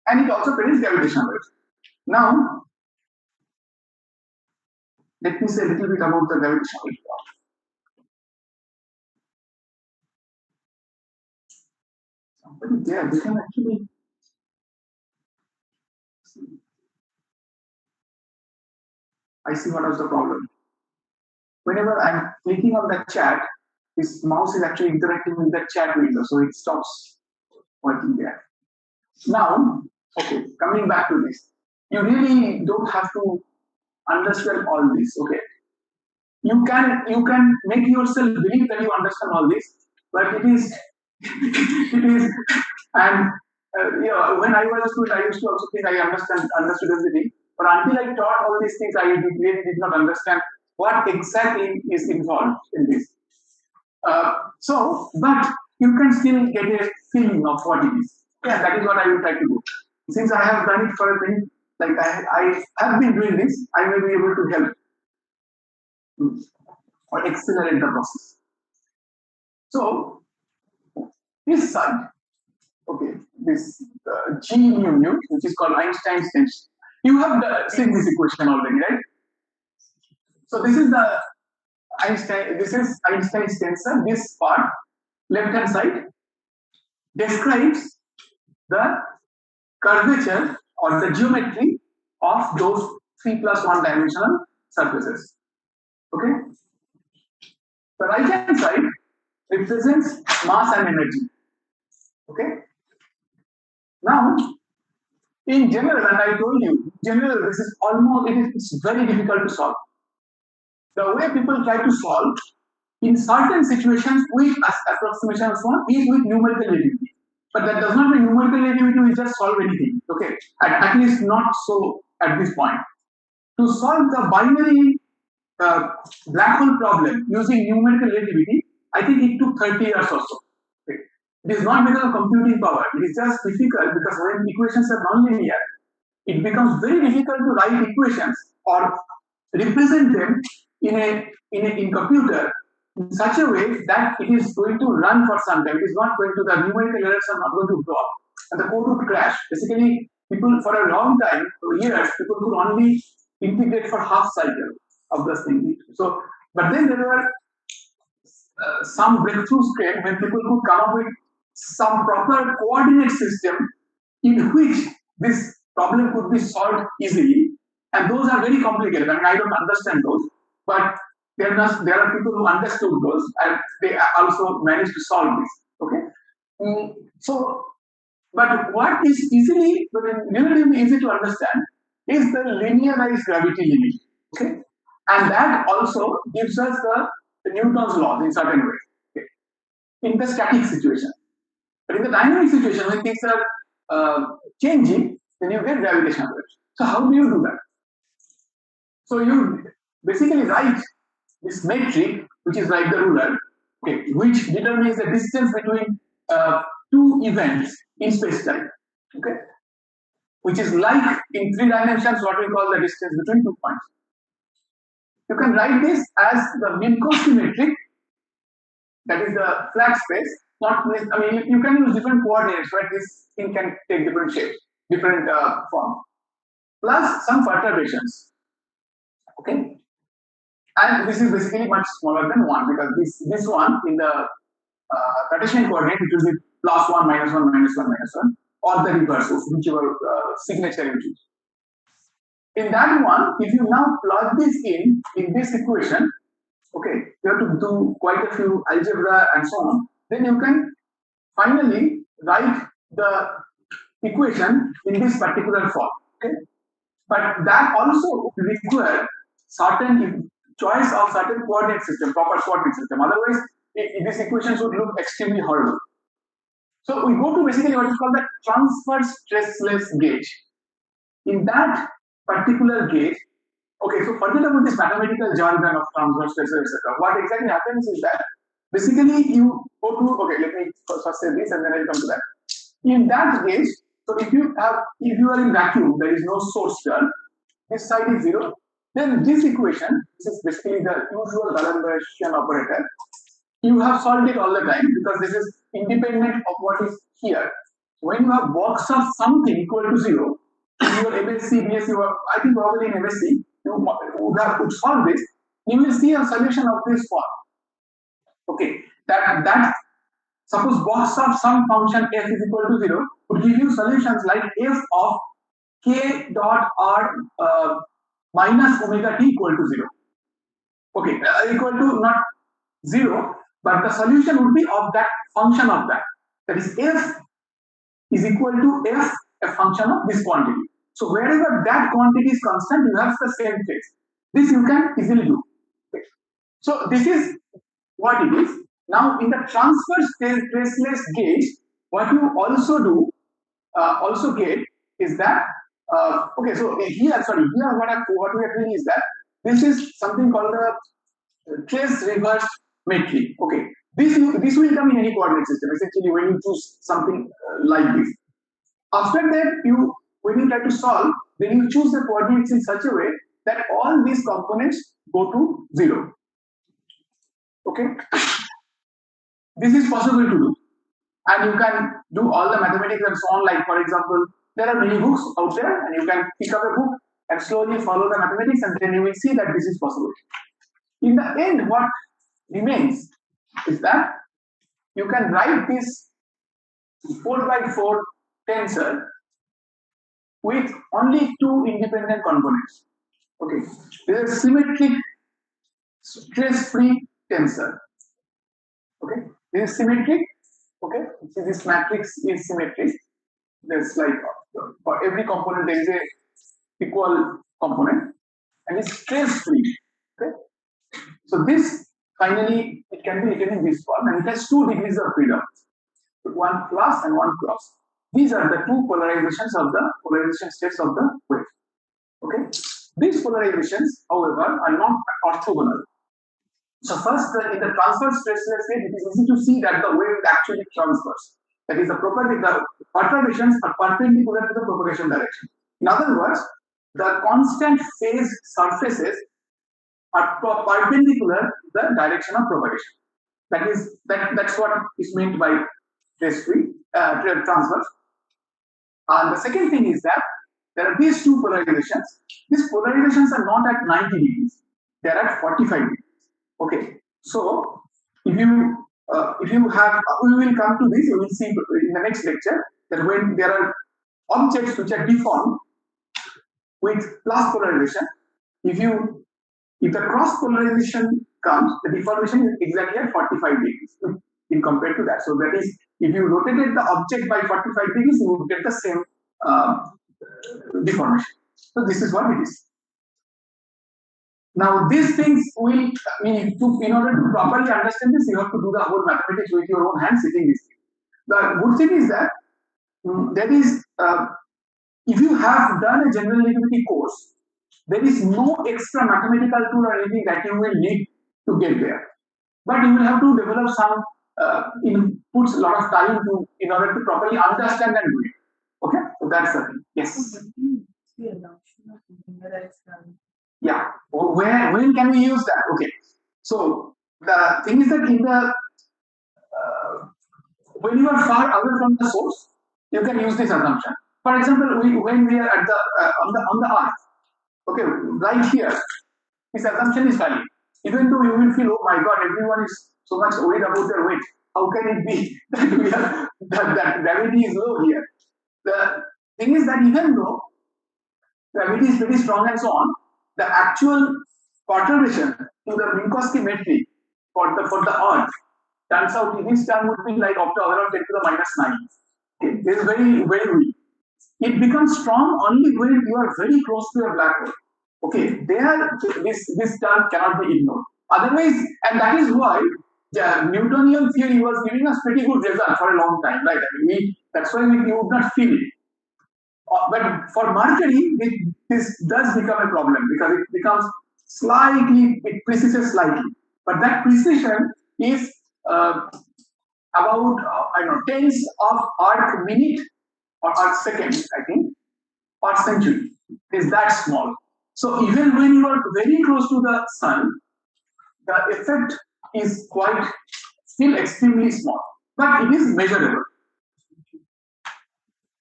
And it also predicts gravitational waves. Now, let me say a little bit about the gravitational wave. But yeah, they can actually see. I see what was the problem. Whenever I'm clicking on the chat, this mouse is actually interacting with the chat window, so it stops working there. Now, okay, coming back to this, you really don't have to understand all this. Okay, you can make yourself believe that you understand all this, but it is it is and when I was a student, I used to also think I understood everything, but until I taught all these things, I really did not understand what exactly is involved in this. But you can still get a feeling of what it is. Yeah, that is what I will try to do. Since I have done it for a thing, like I have been doing this, I may be able to help or accelerate the process. So this side, okay, this G mu nu, which is called Einstein's tensor. You have seen this equation already, right? So this is the Einstein. This is Einstein's tensor. This part, left hand side, describes the curvature or the geometry of those 3 plus 1 dimensional surfaces. Okay? The right hand side represents mass and energy. Okay? Now, in general, and I told you, in general, this is almost, it's very difficult to solve. The way people try to solve in certain situations with approximation of one is with numerical relativity. But that does not mean numerical relativity will just solve anything. Okay? At least not so at this point. To solve the binary black hole problem using numerical relativity, I think it took 30 years or so. Okay. It is not because of computing power, it is just difficult because when equations are nonlinear, it becomes very difficult to write equations or represent them in computer in such a way that it is going to run for some time. It is not going to, the numerical errors are not going to drop and the code would crash. Basically, people for a long time, for years, people could only integrate for half cycle of this thing. So, but then there were some breakthroughs came when people could come up with some proper coordinate system in which this problem could be solved easily, and those are very complicated. I mean, I don't understand those, but there are people who understood those, and they also managed to solve this. Okay, so but what is relatively easy to understand is the linearized gravity limit. Okay, and that also gives us the Newton's laws in certain way. Okay, in the static situation. But in the dynamic situation, when things are changing, then you get gravitational waves. So how do you do that? So you basically write this metric, which is like the ruler, okay, which determines the distance between two events in space-time, okay, which is like in 3 dimensions what we call the distance between 2 points. You can write this as the Minkowski metric, that is the flat space. Not, I mean, you can use different coordinates, right? This thing can take different shapes, different form, plus some perturbations. Okay, and this is basically much smaller than 1 because this one in the Cartesian coordinate it will be +1, -1, -1, -1, or the reverse of whichever signature you choose. In that one, if you now plug this in this equation, okay, you have to do quite a few algebra and so on, then you can finally write the equation in this particular form. Okay, but that also requires certain choice of certain coordinate system, proper coordinate system. Otherwise, this equation would look extremely horrible. So we go to basically what is called the transverse stressless gauge. In that particular gauge, okay, so forget about this mathematical jargon of transverse stressless, etc. What exactly happens is that basically you go to, okay, let me first say this and then I'll come to that. In that gauge, so if you are in vacuum, there is no source term, this side is 0, then this equation, this is basically the usual D'Alembert operator, you have solved it all the time because this is independent of what is here. When you have box of something equal to 0, in your MSc, BSc, I think probably in MSc, you would solve this, you will see a solution of this form. Okay, that Suppose box of some function f is equal to 0 would give you solutions like f of k dot r minus omega t equal to 0. Okay, equal to not 0, but the solution would be of that function of that. That is f is equal to f, a function of this quantity. So wherever that quantity is constant, you have the same case. This you can easily do. Okay. So this is what it is. Now in the transverse traceless gauge, what you also do, also get is that okay. So here, what we are doing is that this is something called the trace reverse metric. Okay, this will come in any coordinate system. Essentially, when you choose something like this, after that when you try to solve, then you choose the coordinates in such a way that all these components go to 0. Okay, this is possible to do, and you can do all the mathematics and so on. Like for example, there are many books out there, and you can pick up a book and slowly follow the mathematics, and then you will see that this is possible. In the end, what remains is that you can write this 4x4 tensor with only 2 independent components. Okay, this is a symmetric stress-free tensor. Okay, this is symmetric. Okay, see this matrix is symmetric. There's like for every component there is a equal component, and it's stress-free. Okay, so this finally it can be written in this form, and it has 2 degrees of freedom, one plus and one cross. These are the 2 polarizations of the polarization states of the wave. Okay, these polarizations, however, are not orthogonal. So first, in the transverse stressless state, it is easy to see that the wave is actually transverse. That is, the perturbations are perpendicular to the propagation direction. In other words, the constant phase surfaces are perpendicular to the direction of propagation. That's what is meant by stress-free transverse. And the second thing is that there are these 2 polarizations. These polarizations are not at 90 degrees; they are at 45 degrees. Okay, so if you have, we will come to this. We will see in the next lecture that when there are objects which are deformed with plus polarization, if the cross polarization comes, the deformation is exactly at 45 degrees in compared to that. So that is, if you rotated the object by 45 degrees, you would get the same deformation. So this is what it is. Now these things will, in order to properly understand this, you have to do the whole mathematics with your own hands sitting this thing. The good thing is that there is, if you have done a general relativity course, there is no extra mathematical tool or anything that you will need to get there. But you will have to develop some, puts a lot of time in order to properly understand and do it. Okay, so that's the thing. Yes. Yeah. When can we use that? Okay. So the thing is that in the when you are far away from the source, you can use this assumption. For example, when we are at the on the earth, okay, right here, this assumption is valid. Even though you will feel, oh my God, everyone is so much worried about their weight. How can it be that gravity is low here? The thing is that even though gravity is pretty strong and so on, the actual perturbation to the Minkowski metric for the earth turns out this term would be like up to around 10 to the minus 9. Okay, this is very, very weak. It becomes strong only when you are very close to a black hole. Okay, there this term cannot be ignored. Otherwise, and that is why the Newtonian theory was giving us pretty good result for a long time, right? That's why we would not feel it. But for Mercury, this does become a problem because it becomes it precises slightly. But that precision is about tens of arc minute or arc second, I think, or century. Is that small. So even when you are very close to the sun, the effect is still extremely small, but it is measurable.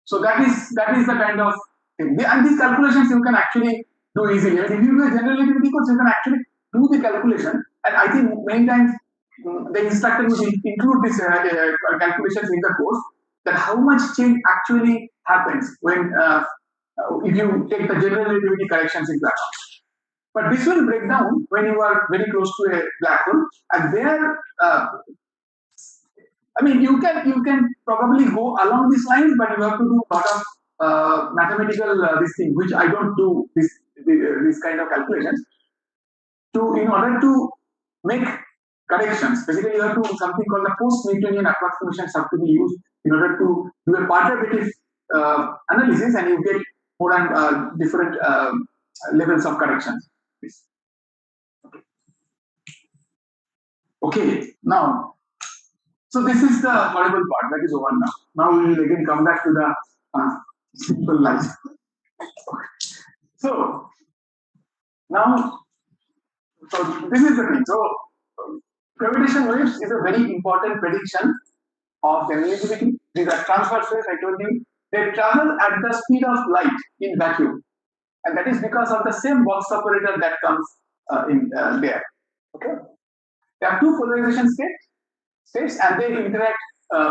So that is the kind of thing. And these calculations you can actually do easily. And if you do a general relativity course, you can actually do the calculation. And I think many times the instructor would include these calculations in the course, that how much change actually happens when if you take the general relativity corrections into account. But this will break down when you are very close to a black hole, and there, I mean, you can probably go along these lines, but you have to do a lot of mathematical this thing, which I don't do this kind of calculations. In order to make corrections, basically you have to do something called the post-Newtonian approximations have to be used in order to do a perturbative analysis, and you get more and different levels of corrections. Okay, now, so this is the horrible part that is over now. Now we will again come back to the simple life. So now, so this is the thing. So gravitation waves is a very important prediction of relativity. These are transverse waves, I told you. They travel at the speed of light in vacuum, and that is because of the same box operator that comes in there. Okay, there are two polarization states, and they interact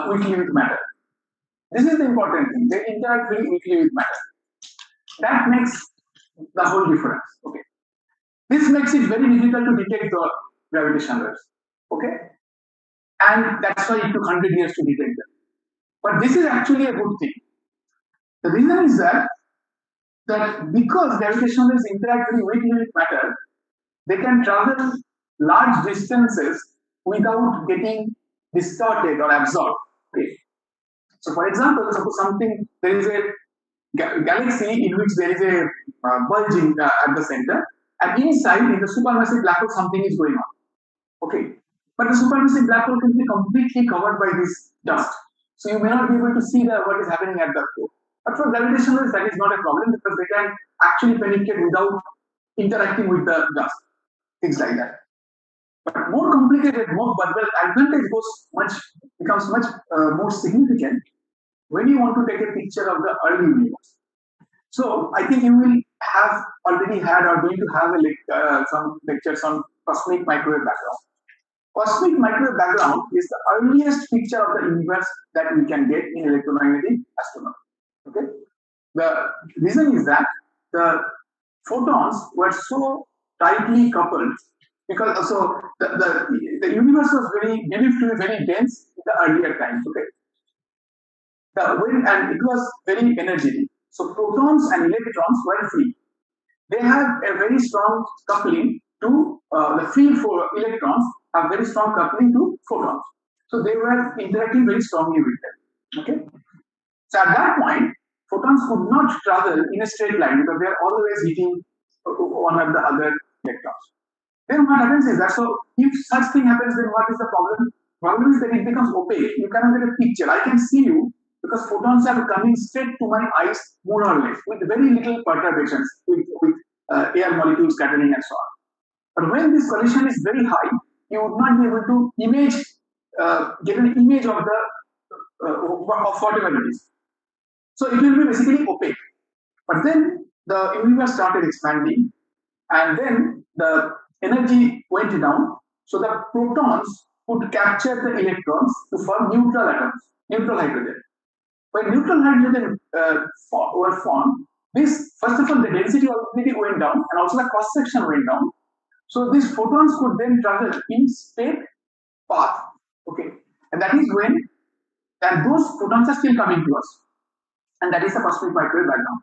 weakly with matter. This is the important thing. They interact very weakly with matter. That makes the whole difference. Okay, this makes it very difficult to detect the gravitational waves. Okay, and that's why it took 100 years to detect them. But this is actually a good thing. The reason is that because gravitational waves interact very weakly with matter, they can travel large distances without getting distorted or absorbed. Okay. So, for example, suppose there is a galaxy in which there is a bulge at the center, and inside in the supermassive black hole something is going on. Okay, but the supermassive black hole can be completely covered by this dust, so you may not be able to see what is happening at the core. But for gravitational waves, that is not a problem because they can actually penetrate without interacting with the dust, things like that. But more complicated, but the advantage becomes much more significant when you want to take a picture of the early universe. So I think you will have already had or going to have some lectures on cosmic microwave background. Cosmic microwave background is the earliest picture of the universe that we can get in electromagnetic astronomy. Okay, the reason is that the photons were so tightly coupled because also the universe was believed to be very dense in the earlier times. Okay, and it was very energetic. So protons and electrons were free. They have a very strong coupling to the field for electrons have very strong coupling to photons. So they were interacting very strongly with them. Okay. So at that point, photons could not travel in a straight line because they are always hitting one of the other electrons. Then what happens is that, so if such thing happens, then what is the problem? Problem is that it becomes opaque. You cannot get a picture. I can see you because photons are coming straight to my eyes more or less with very little perturbations with air molecules scattering and so on. But when this collision is very high, you would not be able to get an image of of whatever it is. So it will be basically opaque. But then the universe started expanding, and then the energy went down. So the protons could capture the electrons to form neutral atoms, neutral hydrogen. When neutral hydrogen were formed, this first of all the density already went down, and also the cross section went down. So these photons could then travel in straight path. Okay, and that is when, and those photons are still coming to us, and that is the cosmic microwave background.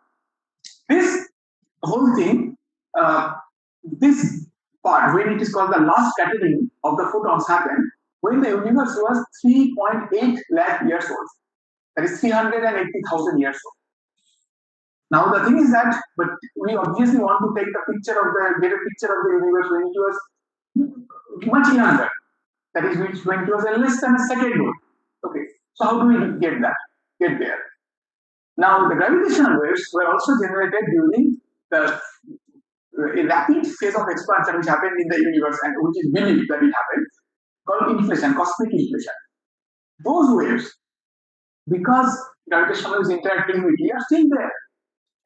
This whole thing, this part when it is called the last scattering of the photons happened when the universe was 3.8 lakh years old. That is 380,000 years old. Now the thing is that, but we obviously want to take get a picture of the universe when it was much younger. That is when it was less than a second old. Okay, so how do we get there? Now the gravitational waves were also generated during the rapid phase of expansion which happened in the universe and which is believed that it happened, called inflation, cosmic inflation. Those waves, because gravitational waves interacting with it, are still there.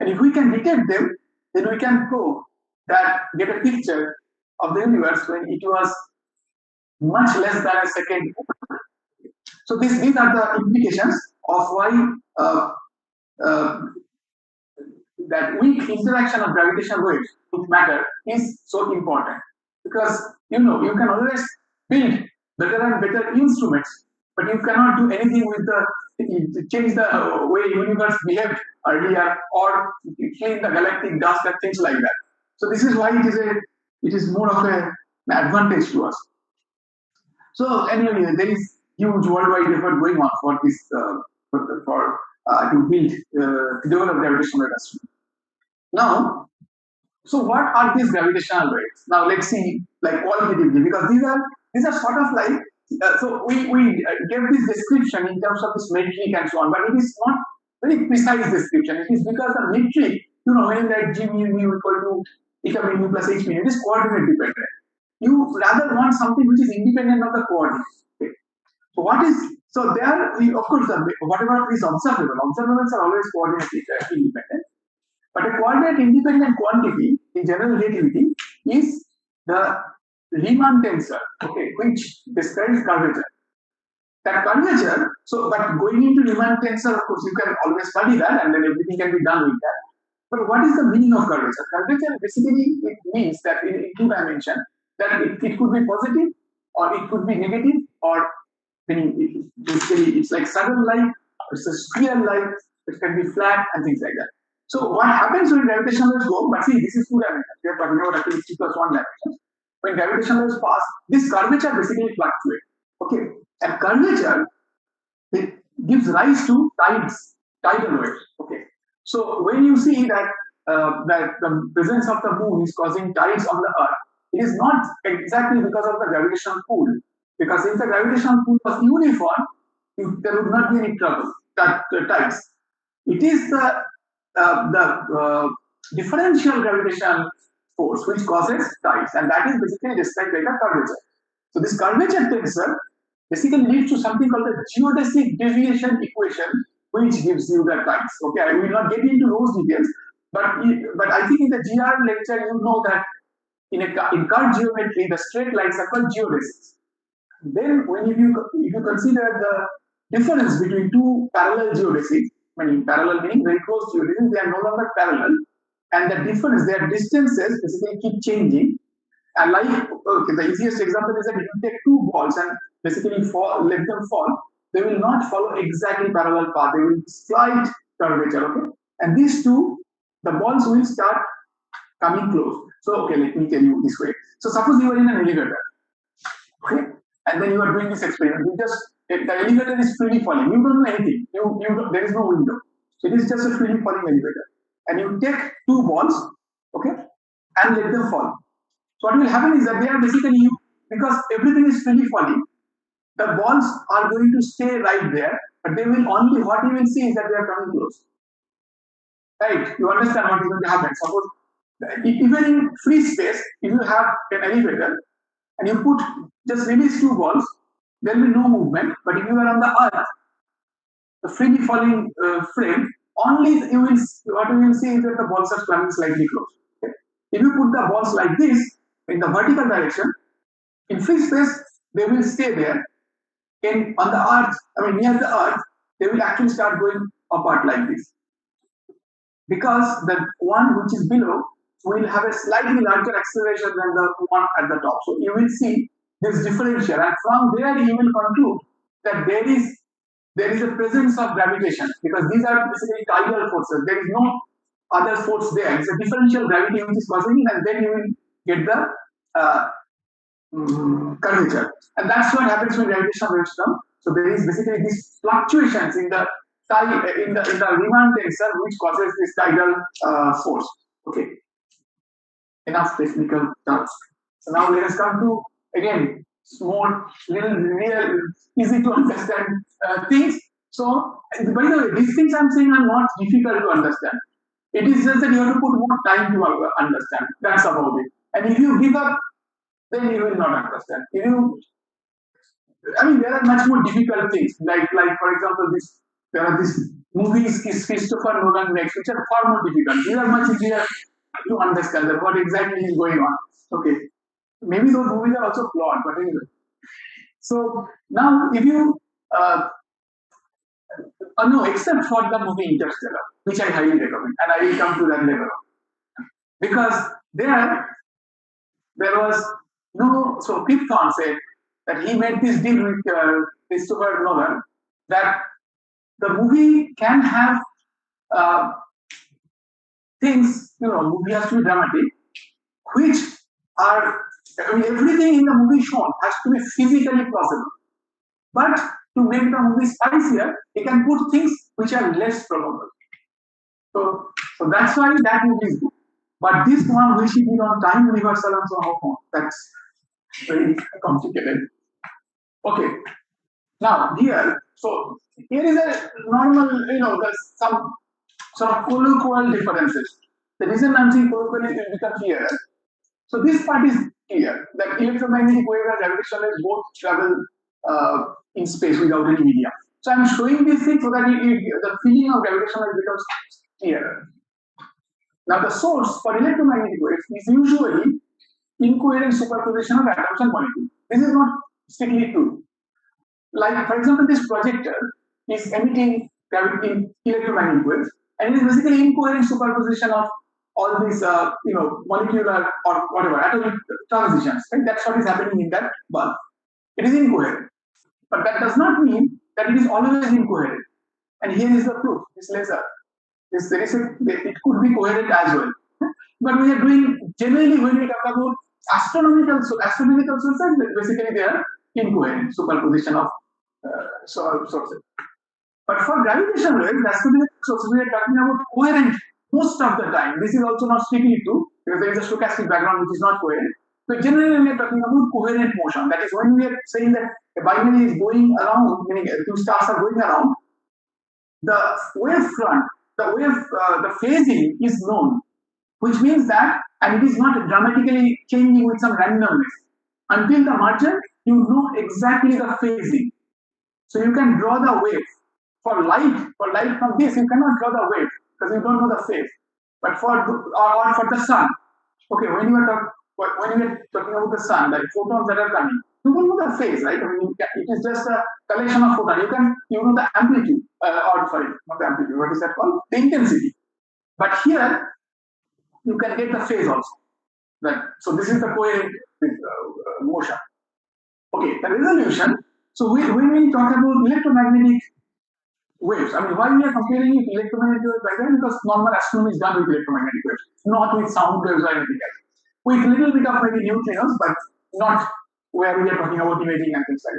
And if we can detect them, then we can get a picture of the universe when it was much less than a second. So these are the implications of why that weak interaction of gravitational waves with matter is so important, because you can always build better and better instruments, but you cannot do anything with the change the way universe behaved earlier or clean the galactic dust and things like that. So this is why it is more of an advantage to us. So anyway, there is huge worldwide effort going on for this to build to develop gravitational waves. Now, so what are these gravitational waves? Now let's see, like qualitatively, because these are sort of like so we gave this description in terms of this metric and so on, but it is not very precise description. It is because the metric, when you write G mu equal to eta mu plus h mu, it is coordinate dependent. You rather want something which is independent of the coordinates. Okay. So what is there? Of course, whatever is observables are always coordinate independent. But a coordinate independent quantity in general relativity is the Riemann tensor, okay, which describes curvature. That curvature, but going into Riemann tensor, of course, you can always study that and then everything can be done with that. But what is the meaning of curvature? Curvature basically it means that in two dimensions, that it could be positive or it could be negative, or basically it's like sudden light, it's a sphere light, it can be flat and things like that. So what happens when gravitational waves go? But see, this is two dimensions. We are talking about actually 3 plus 1 dimensions. When gravitational waves pass, this curvature basically fluctuates. Okay, and curvature it gives rise to tidal waves. Okay, so when you see that that the presence of the moon is causing tides on the Earth, it is not exactly because of the gravitational pull. Because if the gravitational pull was uniform, there would not be any trouble. Tides. It is the differential gravitation force which causes tides, and that is basically described like a curvature. So this curvature tensor basically leads to something called the geodesic deviation equation, which gives you the tides. Okay, I will not get into those details, but I think in the GR lecture you know that in curved geometry the straight lines are called geodesics. Then when if you consider the difference between two parallel geodesics, parallel meaning very close geodesics, they are no longer parallel, and the difference, their distances basically keep changing. And like, okay, the easiest example is that if you take two balls and basically let them fall, they will not follow exactly parallel path. They will slight curvature. Okay, and these two, the balls will start coming close. So okay, let me tell you this way. So suppose you are in an elevator. Okay, and then you are doing this experiment. The elevator is freely falling. You don't know anything. There is no window. So it is just a freely falling elevator. And you take two balls, okay, and let them fall. So what will happen is that they are basically because everything is freely falling, the balls are going to stay right there, but they will only, what you will see is that they are coming close. Right? You understand what is going to happen. Suppose, even in free space, if you have an elevator, and you put just release two balls, there will be no movement. But if you are on the Earth, the freely falling frame, only what you will see is that the balls are coming slightly close. Okay? If you put the balls like this in the vertical direction, in free space they will stay there. On the Earth, near the Earth, they will actually start going apart like this, because the one which is below will have a slightly larger acceleration than the one at the top. So you will see this differential, and from there you will conclude that there is a presence of gravitation, because these are basically tidal forces. There is no other force there. It's a differential gravity which is causing it, and then you will get the curvature. And that's what happens when gravitational waves come. So there is basically these fluctuations in the Riemann tensor which causes this tidal force. Okay. Enough technical terms. So now let us come to again more real easy to understand things. So by the way, these things I'm saying are not difficult to understand. It is just that you have to put more time to understand. That's about it. And if you give up, then you will not understand. There are much more difficult things. Like for example, there are these movies Christopher Nolan makes, which are far more difficult. These are much easier to understand what exactly is going on. Okay. Maybe those movies are also flawed, but anyway. So now, if you no, except for the movie Interstellar, which I highly recommend, and I will come to that later on, because there was no. So Kip Thorne said that he made this deal with Christopher Nolan that the movie can have uh, things, movie has to be dramatic, which are, I mean, everything in the movie shown has to be physically possible. But to make the movie spicier, he can put things which are less probable. So that's why that movie is good. But this one, which he did on time reversal and so on, that's very complicated. Okay. Now here, so here is a normal, there's some sort of colloquial differences. The reason I'm saying colloquial is become clearer. So this part is clear that electromagnetic wave and gravitational waves both travel in space without any medium. So I'm showing this thing so that the feeling of gravitational wave becomes clearer. Now the source for electromagnetic waves is usually incoherent superposition of atoms and molecules. This is not strictly true. Like, for example, this projector is emitting electromagnetic waves, and it is basically incoherent superposition of all these, molecular or whatever atomic transitions. Right? That's what is happening in that bulb. It is incoherent, but that does not mean that it is always incoherent. And here is the proof: this laser. It could be coherent as well. But we are doing generally when we talk about astronomical sources, basically they are incoherent superposition of sources. But for gravitational waves, astronomical sources, we are talking about coherent most of the time. This is also not strictly true because there is a stochastic background which is not coherent. So generally we are talking about coherent motion. That is when we are saying that a binary is going around, meaning two stars are going around, the wave front, the phasing is known, which means that, and it is not dramatically changing with some randomness. Until the merger, you know exactly the phasing. So you can draw the wave. For light from this, you cannot draw the wave because you don't know the phase. But for the sun, okay, when you are talking about the sun, the photons that are coming, you don't know the phase, right? I mean, it is just a collection of photons. You know the amplitude, not the amplitude. What is that called? The intensity. But here, you can get the phase also. So this is the coherent motion. Okay, the resolution. So when we talk about electromagnetic waves, I mean, why we are comparing it electromagnetic waves like that? Because normal astronomy is done with electromagnetic waves, not with sound waves or anything else. With a little bit of maybe neutrinos, but not where we are talking about imaging and things like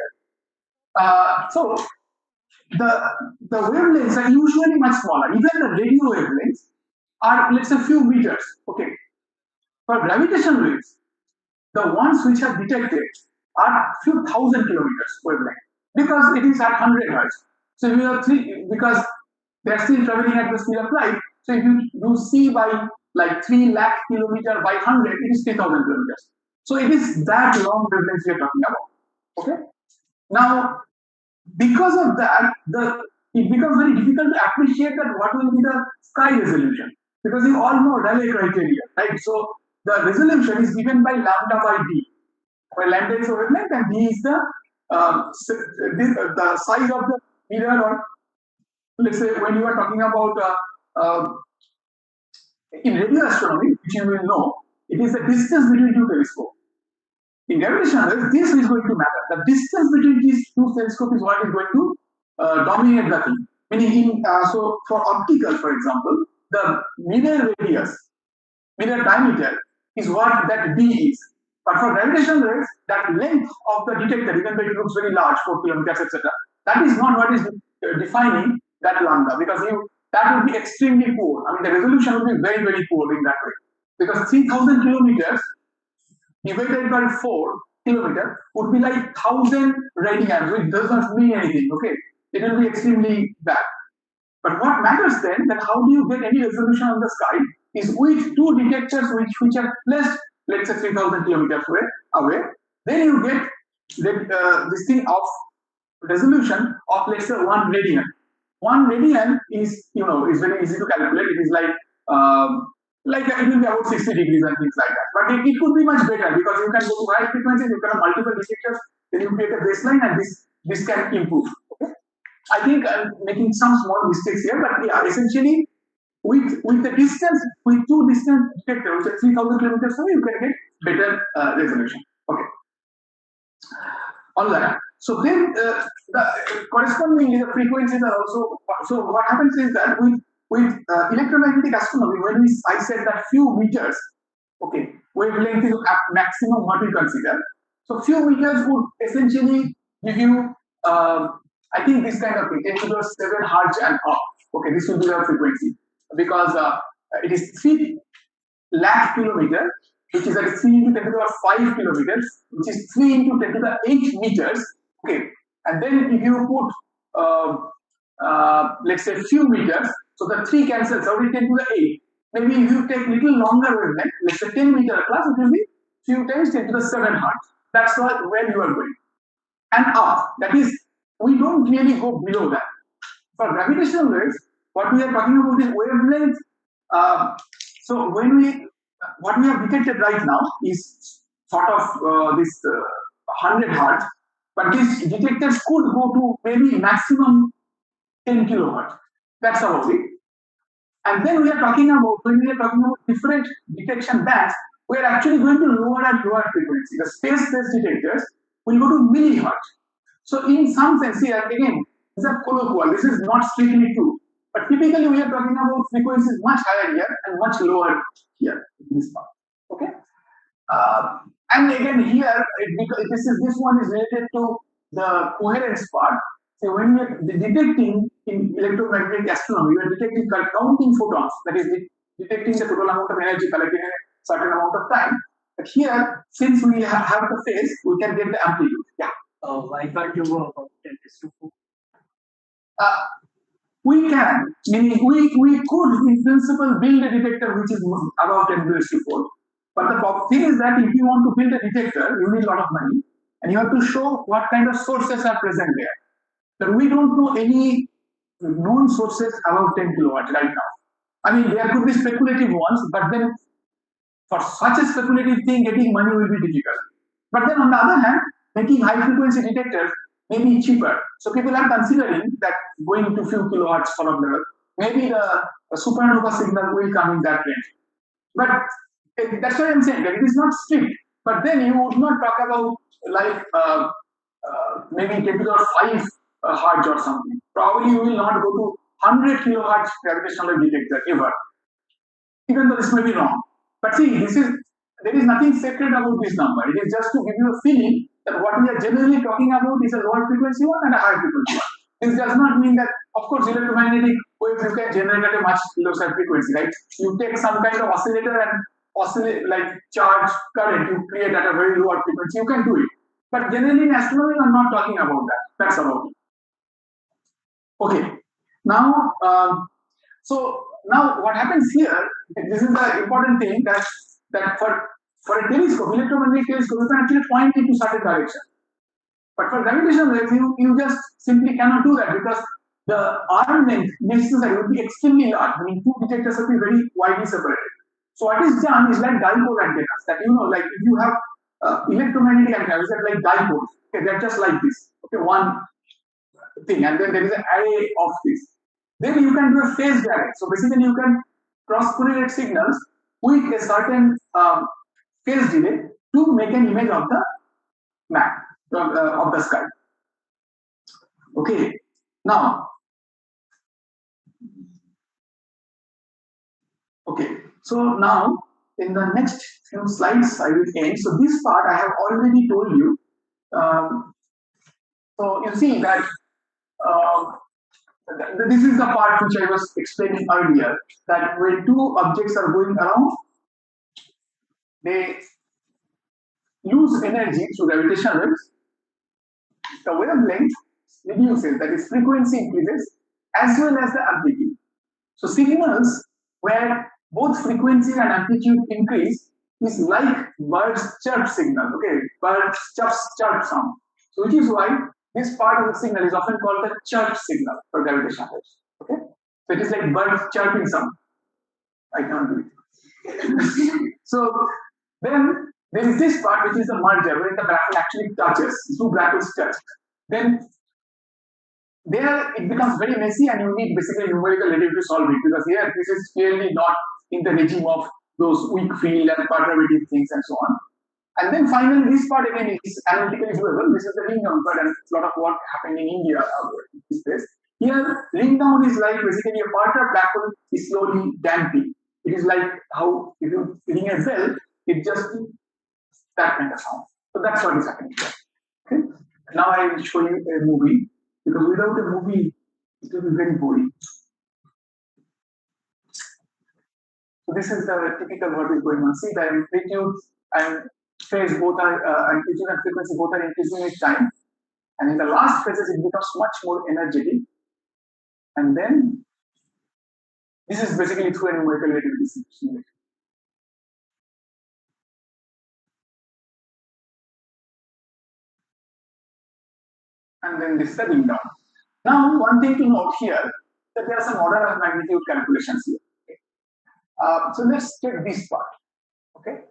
that. So the wavelengths are usually much smaller. Even the radio wavelengths are, let's say, few meters. Okay. For gravitational waves, the ones which are detected are few thousand kilometers wavelength because it is at 100 hertz. So if you have because they are still traveling at the speed of light. So if you see by like 3 lakh kilometer by 100, it is 3,000 kilometers. So it is that long wavelength we are talking about. Okay. Now, because of that, it becomes very difficult to appreciate that what will be the sky resolution because you all know Rayleigh criteria, right? So the resolution is given by lambda by d, where lambda is the wavelength and d is the size of the mirror, or let's say when you are talking about in radio astronomy, which you will know, it is the distance between two telescopes. In gravitational waves, this is going to matter. The distance between these two telescopes is what is going to dominate the thing. Meaning, so for optical, for example, the mirror radius, mirror diameter is what that d is. But for gravitational waves, that length of the detector, even though it looks very large, 4 kilometers, etc., that is not what is defining that lambda, because that would be extremely poor. I mean, the resolution would be very, very poor in that way. Because 3,000 kilometers divided by 4 kilometers would be like 1,000 radians, which does not mean anything, okay? It will be extremely bad. But what matters then, that how do you get any resolution on the sky, is with two detectors which are placed, let's say 3,000 kilometers away, then you get this thing of resolution of, let's say, 1 radian. 1 radian is very easy to calculate. It is like it will be about 60 degrees and things like that. But it could be much better because you can go to high frequencies, you can have multiple detectors, Then you create a baseline, and this can improve. Okay? I think I'm making some small mistakes here, but yeah, essentially with the distance, with two distance detectors, which are 3,000 kilometers away, you can get better resolution. Okay. All that. So then the correspondingly the frequencies are also. So what happens is that with electromagnetic astronomy, when I said that few meters, okay, wavelength is maximum what we consider. So few meters would essentially give you, I think this kind of thing, 10 to the 7 hertz and up. Okay, this will be the frequency because it is 3 lakh kilometers, which is at 3 into 10 to the 5 kilometers, which is 3 into 10 to the 8 meters. Okay, and then if you put let's say few meters, so the 3 cancels out, 10 to the 8. Maybe if you take little longer wavelength, let's say 10 meter class, it will be few times 10 to the 7 hertz. That's where you are going. And up, that is, we don't really go below that. For gravitational waves, what we are talking about is wavelength. So what we have detected right now is sort of this 100 hertz, but these detectors could go to maybe maximum 10 kilohertz. That's about it. And then when we are talking about different detection bands, we are actually going to lower and lower frequency. The space-based detectors will go to millihertz. So in some sense, here again, these are colloquial. This is not strictly true. But typically, we are talking about frequencies much higher here and much lower here in this part. Okay. And again, here this one is related to the coherence part. So when we are detecting in electromagnetic astronomy, we are detecting counting photons. That is detecting the total amount of energy collected in a certain amount of time. But here, since we have the phase, we can get the amplitude. Yeah. Why can't you go about 10^4? We can, meaning we could in principle build a detector which is above 10^4. But the thing is that if you want to build a detector, you need a lot of money, and you have to show what kind of sources are present there. But we don't know any known sources above 10 kilowatts right now. I mean, there could be speculative ones, but then for such a speculative thing, getting money will be difficult. But then on the other hand, making high frequency detectors may be cheaper. So people are considering that going to few kilowatts for a level, maybe the supernova signal will come in that range. But that's what I'm saying, that it is not strict. But then you would not talk about like maybe 10 to the 5 hertz or something. Probably you will not go to 100 kilohertz gravitational detector ever, even though this may be wrong. But see, there is nothing sacred about this number. It is just to give you a feeling that what we are generally talking about is a lower frequency one and a high frequency one. This does not mean that, of course, electromagnetic waves you can generate at a much lower frequency, right? You take some kind of oscillator and oscillate like charge current you create at a very lower frequency, you can do it. But generally in astronomy, I'm not talking about that. That's about it. Okay. Now, so now what happens here, this is the important thing that for a telescope, electromagnetic telescope, you can actually point it to certain direction. But for gravitational waves, you just simply cannot do that because the arm length necessary would be extremely large. I mean, two detectors would be very widely separated. So what is done is like dipole antennas that like if you have electromagnetic antennas that like dipoles, okay, they're just like this, okay, one thing, and then there is an array of this. Then you can do a phased array. So basically, you can cross-correlate signals with a certain phase delay to make an image of the map of the sky. Okay. Now, okay. So now, in the next few slides, I will end. So this part I have already told you. So you see that. This is the part which I was explaining earlier, that when two objects are going around, they lose energy through gravitational waves. The wavelength reduces, that is, frequency increases, as well as the amplitude. So signals where both frequency and amplitude increase is like birds chirp signal. Okay, birds chirp sound. So which is why this part of the signal is often called the chirp signal for gravitational waves. Okay, so it is like birds chirping sound. I can't do it. So then there is this part which is the merger, where the black hole actually touches, two black holes touch. Then there it becomes very messy, and you need basically numerical relativity to solve it, because here this is clearly not in the regime of those weak field and perturbative things and so on. And then finally, this part again is analytically doable. This is the ring down part, and a lot of work happened in India in this place. Here, ring down is like basically a part of black hole is slowly damping. It is like how if you ring a bell, it just that kind of sound. So that's what is happening here. Okay. Now I will show you a movie, because without a movie, it will be very boring. So this is the typical what is going on. See, the amplitude and phase both are amplitude and frequency both are increasing with time, and in the last phases it becomes much more energetic. And then this is basically through a numerical relativity simulation. And then this is the ring down. Now, one thing to note here that there are some order of magnitude calculations here. Okay. So let's take this part. Okay.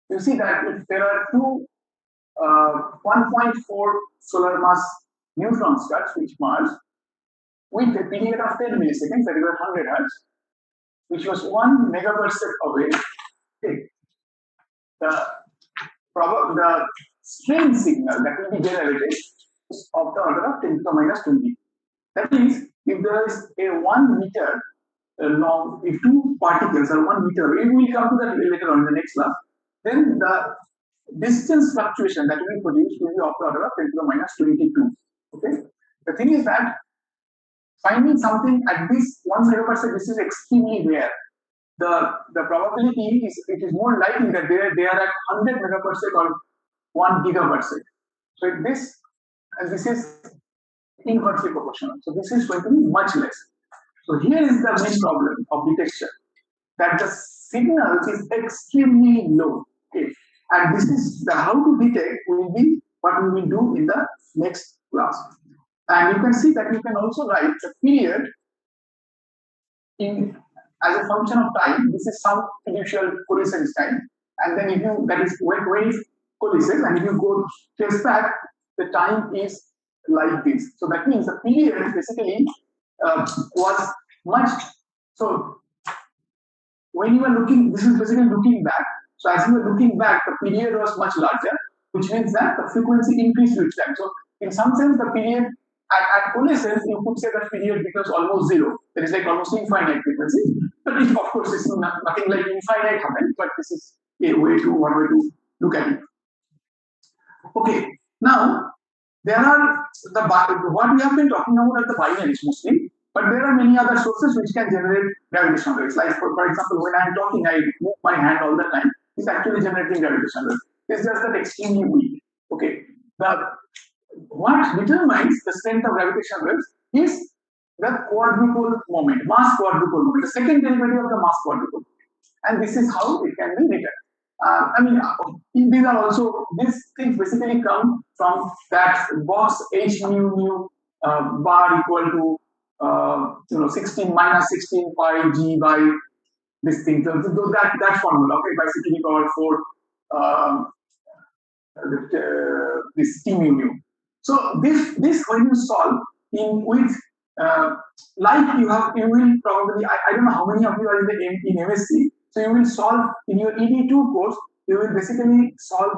You see that if there are two 1.4 solar mass neutron stars which merge with a period of 10 milliseconds, that is 100 hertz, which was 1 megaparsec away. Okay. The strain signal that will be generated is of the order of 10 to the minus 20. That is, if there is a 1 meter long, if two particles are 1 meter, we will come to that later on in the next class, then the distance fluctuation that will be produced will be of the order of 10 to the minus 22. Okay. The thing is that finding something at this 1 megaparsec, this is extremely rare. The probability is, it is more likely that they are at 100 megaparsec or 1 gigaparsec. So this is inversely proportional. So this is going to be much less. So here is the main problem of detection, that the signal is extremely low. Okay. And this is the how to detect will be what we will do in the next class. And you can see that you can also write the period in as a function of time. This is some fiducial coalescence time, and then if you that is when it coalesces, and if you go trace back, the time is like this. So that means the period basically was much. So when you are looking, this is basically looking back. So as you are looking back, the period was much larger, which means that the frequency increased with time. So in some sense, the period at coalescence, you could say that period becomes almost zero. That is like almost infinite frequency. But it, of course, it's nothing like infinite happened, but this is one way to look at it. Okay, now there are what we have been talking about are the binaries mostly, but there are many other sources which can generate gravitational waves. Like for example, when I am talking, I move my hand all the time. It's actually generating gravitational waves. It's just that extremely weak. Okay, what determines the strength of gravitational waves is the quadrupole moment, mass quadrupole moment, the second derivative of the mass quadrupole, and this is how it can be written. These are also, these things basically come from that box h mu bar equal to 16 minus 16 pi g by this thing. So that formula, okay, by 16 power 4 this t mu. So this when you solve in with like you will probably, I don't know how many of you are in MSc. So you will solve in your ED2 course. You will basically solve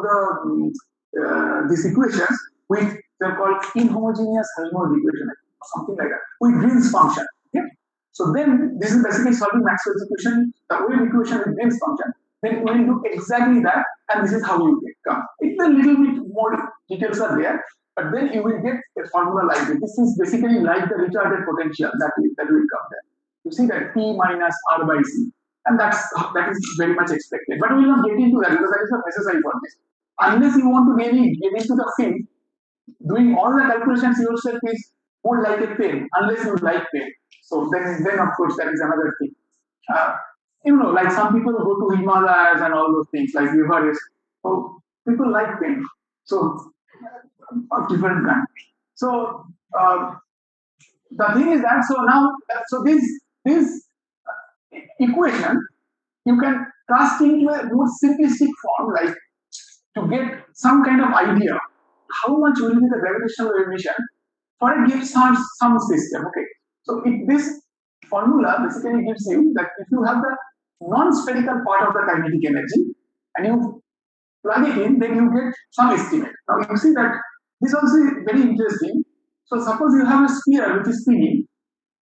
these equations with, they're called inhomogeneous Helmholtz equation, or something like that, with Green's function. Okay? So then this is basically solving Maxwell's equation, the wave equation with Green's function. Then we will do exactly that, and this is how you come. It's a little bit more details are there, but then you will get a formula like this. This is basically like the retarded potential that will come there. You see that P minus R by C. And that is very much expected. But we will not get into that because that is not necessary for this. Unless you want to really get into the field, doing all the calculations yourself is more like a pain, unless you like pain. So then of course that is another thing. Like some people go to Himalayas and all those things, like Everest. So people like pain. So of different kind. So the thing is that this equation you can cast into a more simplistic form, like to get some kind of idea how much will be the gravitational wave emission for a given some system. Okay, so this formula basically gives you that if you have the non-spherical part of the kinetic energy and you plug it in, then you get some estimate. Now you see that this also is very interesting. So suppose you have a sphere which is spinning,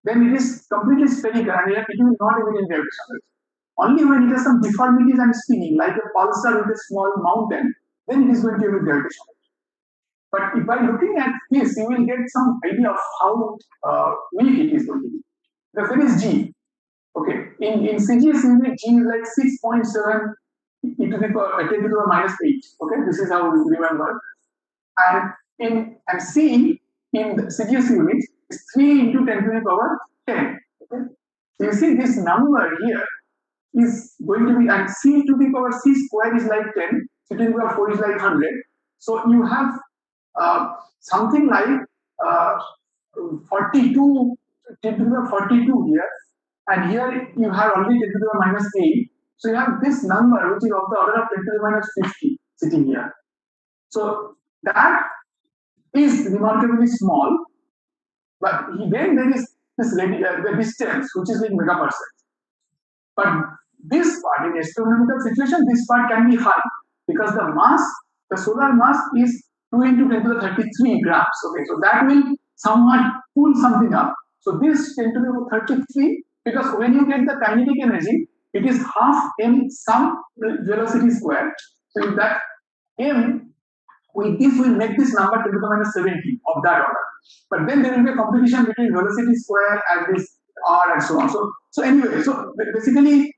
then it is completely spherical and it will not even in gravitational. Only when it has some deformities and spinning, like a pulsar with a small mountain, then it is going to emit gravitational. But if by looking at this, you will get some idea of how weak it is going to be. The thing is G. Okay, in CGS unit, G is like 6.7 e to the power 10 to the power minus 8. Okay, this is how we remember. And C in the CGS unit is 3 into 10 to the power 10. Okay, so you see this number here is going to be, and C to the power C square is like 10, C to the power 4 is like 100. So you have something like 42, 10 to the power 42 here, and here you have only 10 to the power minus 8. So you have this number which is of the order of 10 to the minus 50 sitting here. So that is remarkably small, but then there is this the distance which is like megaparsec. But this part in astronomical situation, this part can be high because the mass, the solar mass is 2 into 10 to the 33 grams. Okay, so that will somewhat pull something up. So this 10 to the 33, because when you get the kinetic energy, it is half m some velocity square. So if that m, with this will make this number 10 to the minus 70 of that order. But then there will be a competition between velocity square and this r and so on. So anyway, so basically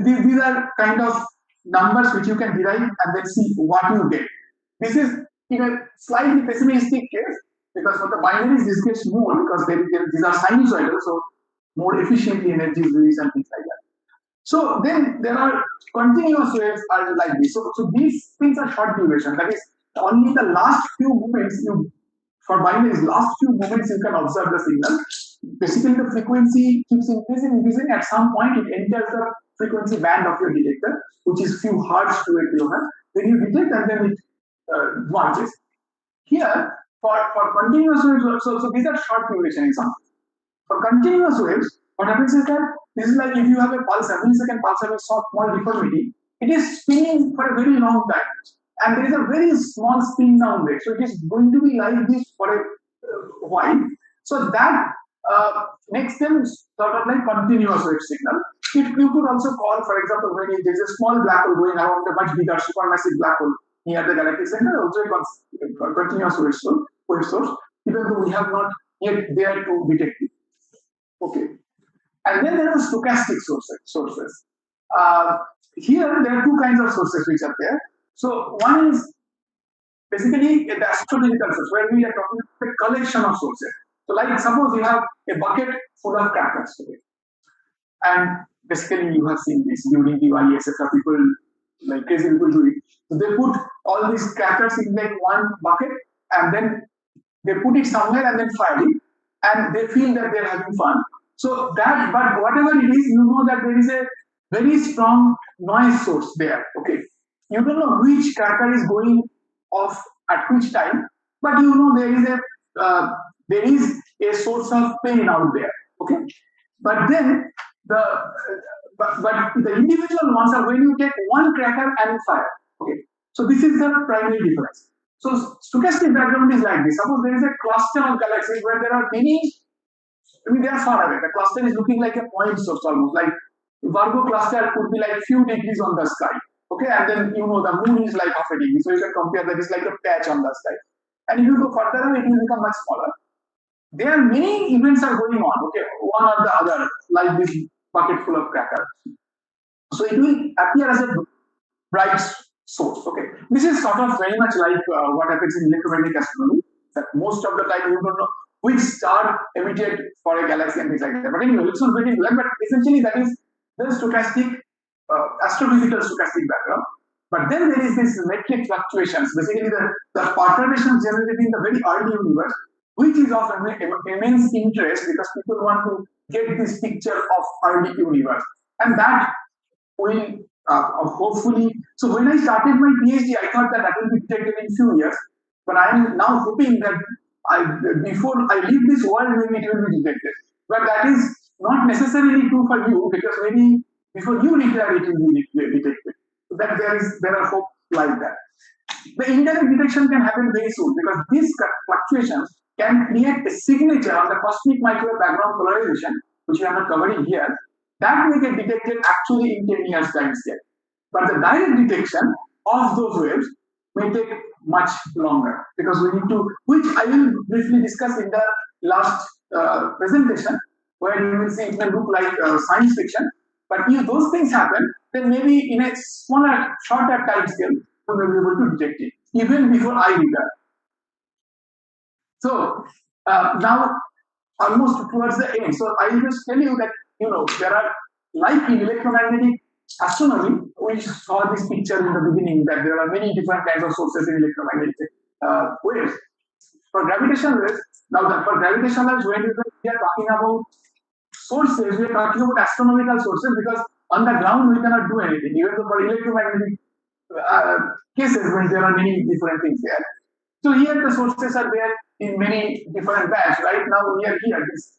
these are kind of numbers which you can derive and then see what you get. This is in a slightly pessimistic case because for the binaries this gets more because these are sinusoidal, so more efficiently energy is released and things like that. So then there are continuous waves are like this. So these things are short duration. That is only the last few moments for binaries, last few moments you can observe the signal. Basically the frequency keeps increasing. At some point it enters the frequency band of your detector, which is few hertz to a kilohertz. Then you detect and then it launches. Here for continuous waves, so these are short duration examples. For continuous waves, what happens is that this is like if you have a pulsar, millisecond pulsar with small deformity, it is spinning for a very long time. And there is a very small spin down rate. So it is going to be like this for a while. So that makes them sort of like continuous wave signal. You could also call, for example, when there is a small black hole going around a much bigger supermassive black hole near the galactic center, also a continuous wave source, even though we have not yet there to detect it. Okay. And then there are stochastic sources. Here there are two kinds of sources which are there. So one is basically the astrophysical source, where we are talking about a collection of sources. So like suppose you have a bucket full of crackers, okay? And basically you have seen this during Diwali, etc. People, like crazy people do it. So they put all these crackers in like one bucket and then they put it somewhere and then fire it, and they feel that they're having fun. So that, but whatever it is, you know that there is a very strong noise source there. Okay, you don't know which cracker is going off at which time, but you know there is a source of pain out there. Okay, but then but the individual ones are when you take one cracker and fire. Okay, so this is the primary difference. So stochastic background is like this. Suppose there is a cluster of galaxies where there are many. I mean, they are far away. The cluster is looking like a point source almost. Like Virgo cluster could be like few degrees on the sky. Okay, and then you know the moon is like half a degree. So you can compare that is like a patch on the sky. And if you go further away, it will become much smaller. There are many events are going on. Okay, one or the other, like this bucket full of crackers. So it will appear as a bright source. Okay, this is sort of very much like what happens in electromagnetic astronomy. That most of the time you don't know which star emitted for a galaxy and things like that. But anyway, let's not get into that. But essentially, that is the stochastic, astrophysical stochastic background. But then there is this metric fluctuations. Basically, the perturbations generated in the very early universe, which is of immense interest because people want to get this picture of early universe, and that will hopefully. So when I started my PhD, I thought that will be detected in few years, but I am now hoping that before I leave this world, maybe it will be detected. But that is not necessarily true for you, because maybe before you retire, it will be detected. So that there are hopes like that. The indirect detection can happen very soon, because these fluctuations can create a signature on the cosmic microwave background polarization, which we are not covering here. That may get detected actually in 10 years time scale. But the direct detection of those waves may take much longer, because we need to, which I will briefly discuss in the last presentation, where you will see it may look like science fiction. But if those things happen, then maybe in a smaller, shorter time scale, we will be able to detect it, even before I retire. So now, almost towards the end, so I will just tell you that, there are, like in electromagnetic astronomy, we saw this picture in the beginning, that there are many different kinds of sources in electromagnetic waves. For gravitational waves, for gravitational waves, we are talking about sources, we are talking about astronomical sources, because on the ground we cannot do anything, even though for electromagnetic cases when there are many different things there. So here the sources are there in many different bands. Right now we are here, this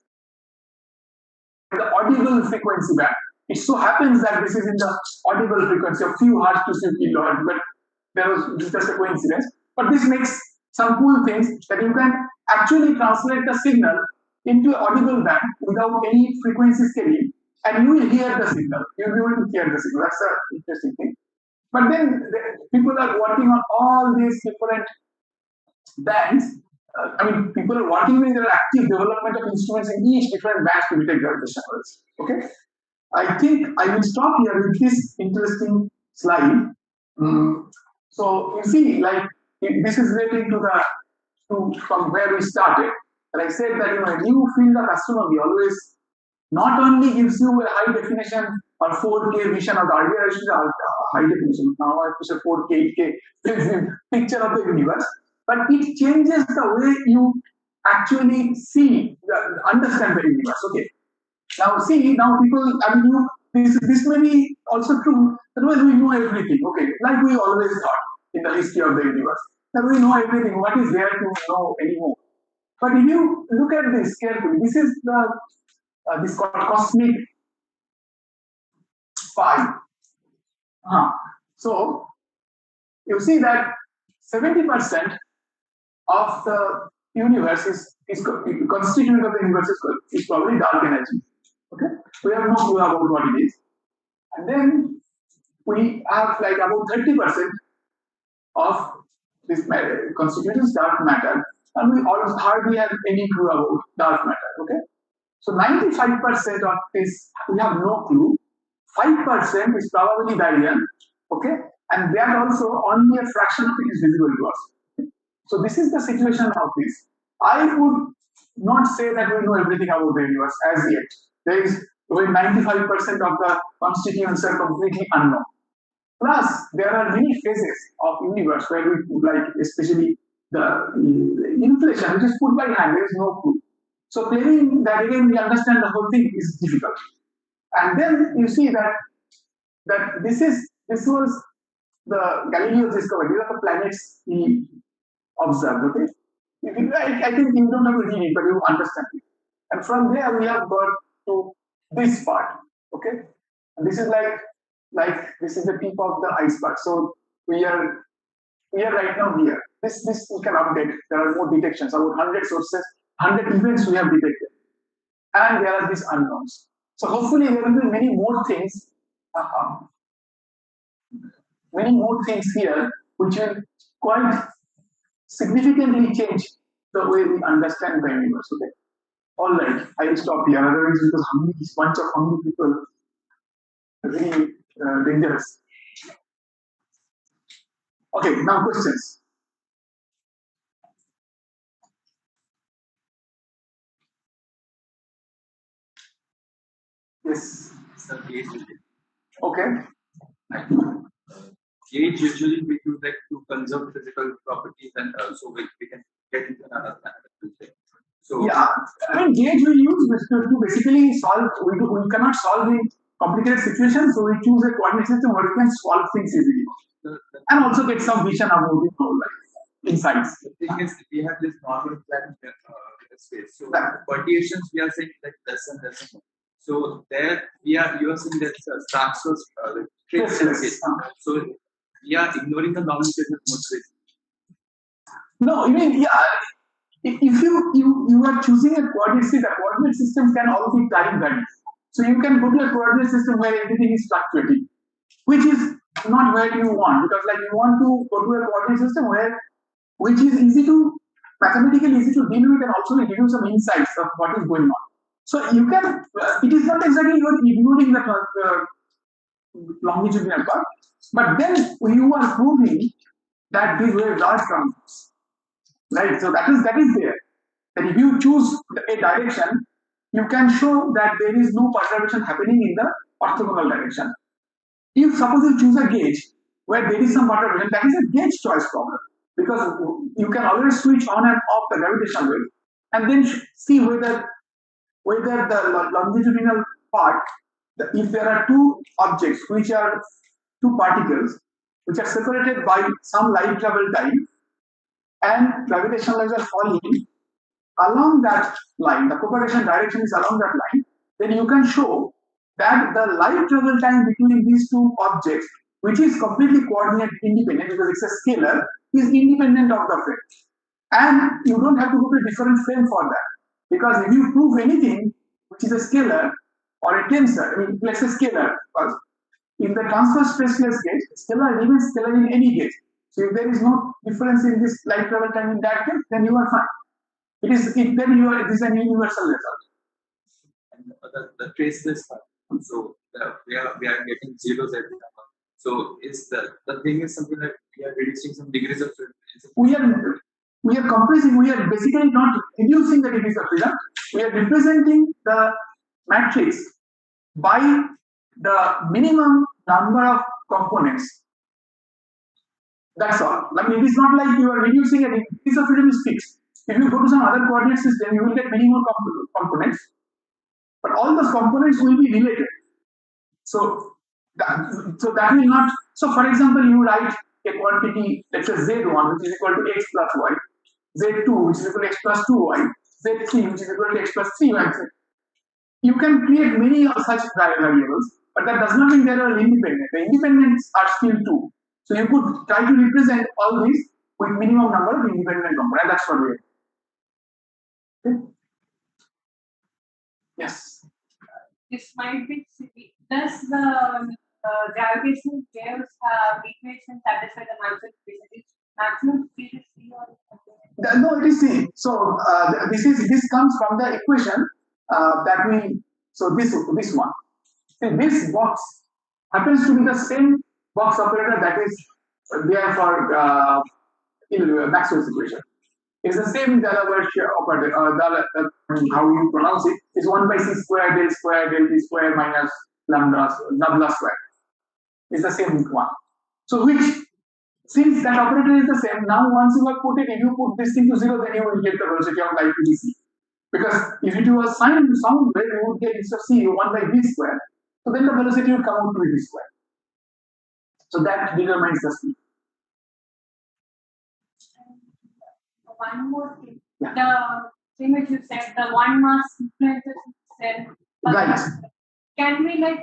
the audible frequency band. It so happens that this is in the audible frequency of few hertz to few kilohertz, but there was just a coincidence. But this makes some cool things, that you can actually translate the signal into an audible band without any frequency scaling, and you will hear the signal. You'll be able to hear the signal. That's the interesting thing. But then people are working on all these different bands. People are working with their active development of instruments in each different bands to detect gravitational waves. Okay, I think I will stop here with this interesting slide. So you see, like this is relating to from where we started. And I said that a new field of astronomy always not only gives you a high definition or 4K vision of the earlier I should high definition. Now I push a 4K, 8K picture of the universe, but it changes the way you actually understand the universe. Okay. Now see, now people, this may be also true that we know everything. Okay, like we always thought in the history of the universe, that we know everything. What is there to know anymore? But if you look at this carefully, this is this called cosmic phi. So you see that 70% of the universe is constituent of the universe is probably dark energy. Okay, we have no clue about what it is, and then we have like about 30% of this matter constitutes dark matter, and we hardly have any clue about dark matter. Okay, so 95% of this we have no clue. 5% is probably baryon. Okay, and that also only a fraction of it is visible to us. Okay? So this is the situation of this. I would not say that we know everything about the universe as yet. There is 95% of the constituents are completely unknown. Plus, there are many phases of universe where we like, especially the inflation, which is put by hand. There is no clue. So claiming that again we understand the whole thing is difficult. And then you see that this was the Galileo's discovery. These are the planets he observed. Okay, I think you don't have to read it, but you understand it. And from there we have got to this part. Okay, and this is like this is the tip of the iceberg. So we are right now here. This we can update. There are more detections. About 100 sources, 100 events we have detected, and there are these unknowns. So hopefully there will be many more things. Many more things here which will quite significantly change the way we understand the universe. Okay. All right, I will stop here. Otherwise, because this bunch of hungry people are really dangerous. Okay, now questions. Yes. Okay. Gauge usually we use that to conserve physical properties, and so we can get into another planet. So yeah, gauge we use to basically solve. We cannot solve it complicated situation, so we choose a coordinate system where we can solve things easily and also get some vision about the whole life insights. The thing is, we have this normal plan space. So perturbations, we are saying like less and less and more. So there you are saying that transfers traceless. So we are ignoring the normal case of most space. No, I mean, yeah. If you are choosing a coordinate system, the coordinate system can also be time varying. So you can put a coordinate system where everything is fluctuating, which is not where you want, because like you want to go to a coordinate system which is easy to mathematically easy to deal with and also give you some insights of what is going on. So you can it is not exactly you are ignoring the longitudinal part, but then you are proving that these waves are transverse. Right, so that is there. That if you choose a direction, you can show that there is no perturbation happening in the orthogonal direction. If suppose you choose a gauge where there is some perturbation, that is a gauge choice problem, because you can always switch on and off the gravitational wave and then see whether the longitudinal part, if there are two objects which are two particles which are separated by some light travel time, and gravitational waves are falling along that line, the propagation direction is along that line, then you can show that the light travel time between these two objects, which is completely coordinate independent because it's a scalar, is independent of the frame. And you don't have to go to a different frame for that. Because if you prove anything which is a scalar or a tensor, I mean, let's say scalar, because in the transverse spaceless gauge, scalar remains scalar in any gauge. So if there is no difference in this light travel time in that case, then you are fine. It is an universal result. And the traceless part. So we are getting zeros every time. So is the thing is something like we are reducing some degrees of freedom. We are compressing. We are basically not reducing the degrees of freedom. We are representing the matrix by the minimum number of components. That's all. Like it is not like you are reducing a degree of freedom is fixed. If you go to some other coordinate system, you will get many more components, but all those components will be related. So that will not. So for example, you write a quantity, let's say z1, which is equal to x plus y, z2, which is equal to x plus 2y, z3, which is equal to x plus 3y. You can create many of such variables, but that does not mean they are independent. The independents are still 2. So you could try to represent all these with minimum number of independent components. That's what we are. Okay. Yes. This might be silly. Does the gravitational waves equation satisfy the maximum field? Maximum field is C or something? No, it is C. So this comes from the equation that we. So this one. See, this box happens to be the same box operator that is there for Maxwell's equation. It's the same Delaware operator, how you pronounce it, is 1 by c square del t square minus lambda square. It's the same one. So since that operator is the same, now once you have put it, if you put this thing to 0, then you will get the velocity of light to be c. Because if it was sine sound wave, you would get instead of c 1 by v square. So then the velocity would come out to be v square. So that determines the speed. One more thing. Yeah. The thing which you said, the one mass influences cell. Right. Can we measure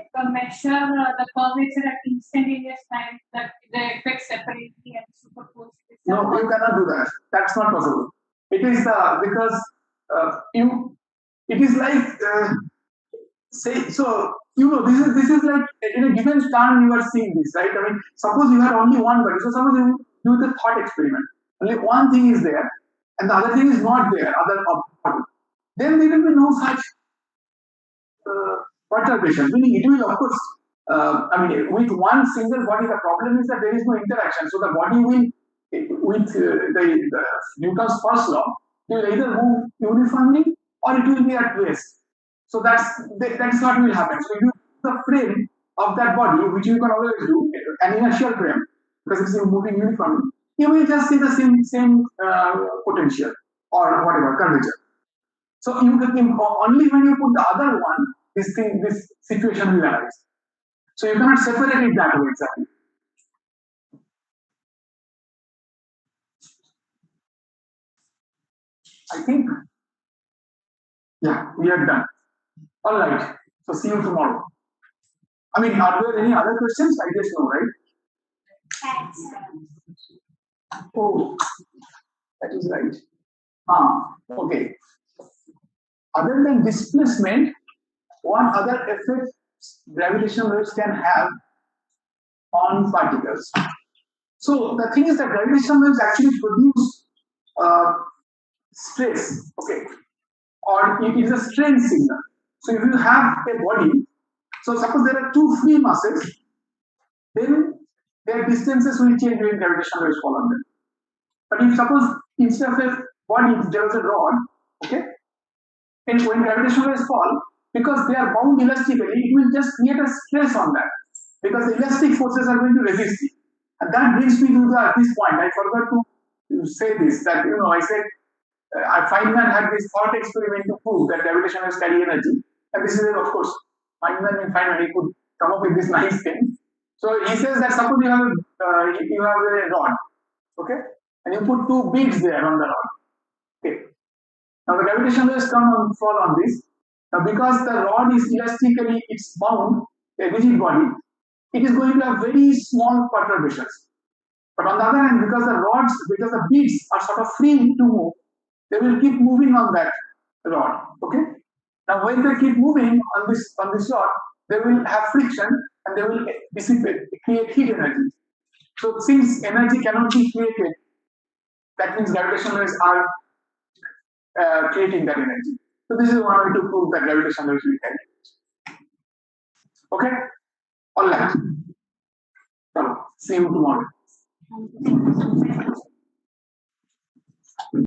the curvature at instantaneous time, that the effects separately and superpose? No, you cannot do that. That's not possible. It is because it is like say so. This is like in a given time you are seeing this, right? I mean, suppose you have only one body. So suppose you do the thought experiment. Only one thing is there, and the other thing is not there. Then there will be no such perturbation. Meaning, it will of course. With one single body, the problem is that there is no interaction. So the body will, with the Newton's first law, it will either move uniformly or it will be at rest. So that's what will happen. So if you the frame of that body, which you can always do, an inertial frame, because it's moving uniformly, you will just see the same potential or whatever curvature. So only when you put the other one, this situation will arise. So you cannot separate it that way exactly. I think, yeah, we are done. All right. So see you tomorrow. I mean, are there any other questions? I guess no, right? Oh, that is right. Okay. Other than displacement, what other effects gravitational waves can have on particles? So the thing is that gravitational waves actually produce stress, okay, or it is a strain signal. So if you have a body, so suppose there are two free masses, then their distances will change when gravitational waves fall on them. But if suppose instead of a body there is a rod, okay, and when gravitational waves fall, because they are bound elastically, it will just create a stress on that, because the elastic forces are going to resist it. And that brings me to this point. I forgot to say this, that I said Feynman had this thought experiment to prove that gravitational waves carry energy, and this is of course Feynman he could come up with this nice thing. So he says that suppose you have a rod, okay, and you put two beads there on the rod, okay. Now the gravitational waves come and fall on this. Now because the rod is elastically it's bound, a rigid body, it is going to have very small perturbations. But on the other hand, because the beads are sort of free to move, they will keep moving on that rod. Okay. Now when they keep moving on this rod, they will have friction and they will dissipate, create heat energy. So since energy cannot be created, that means gravitational waves are creating that energy. So this is one way to prove that gravitational waves will carry. Okay? All right. So see you tomorrow.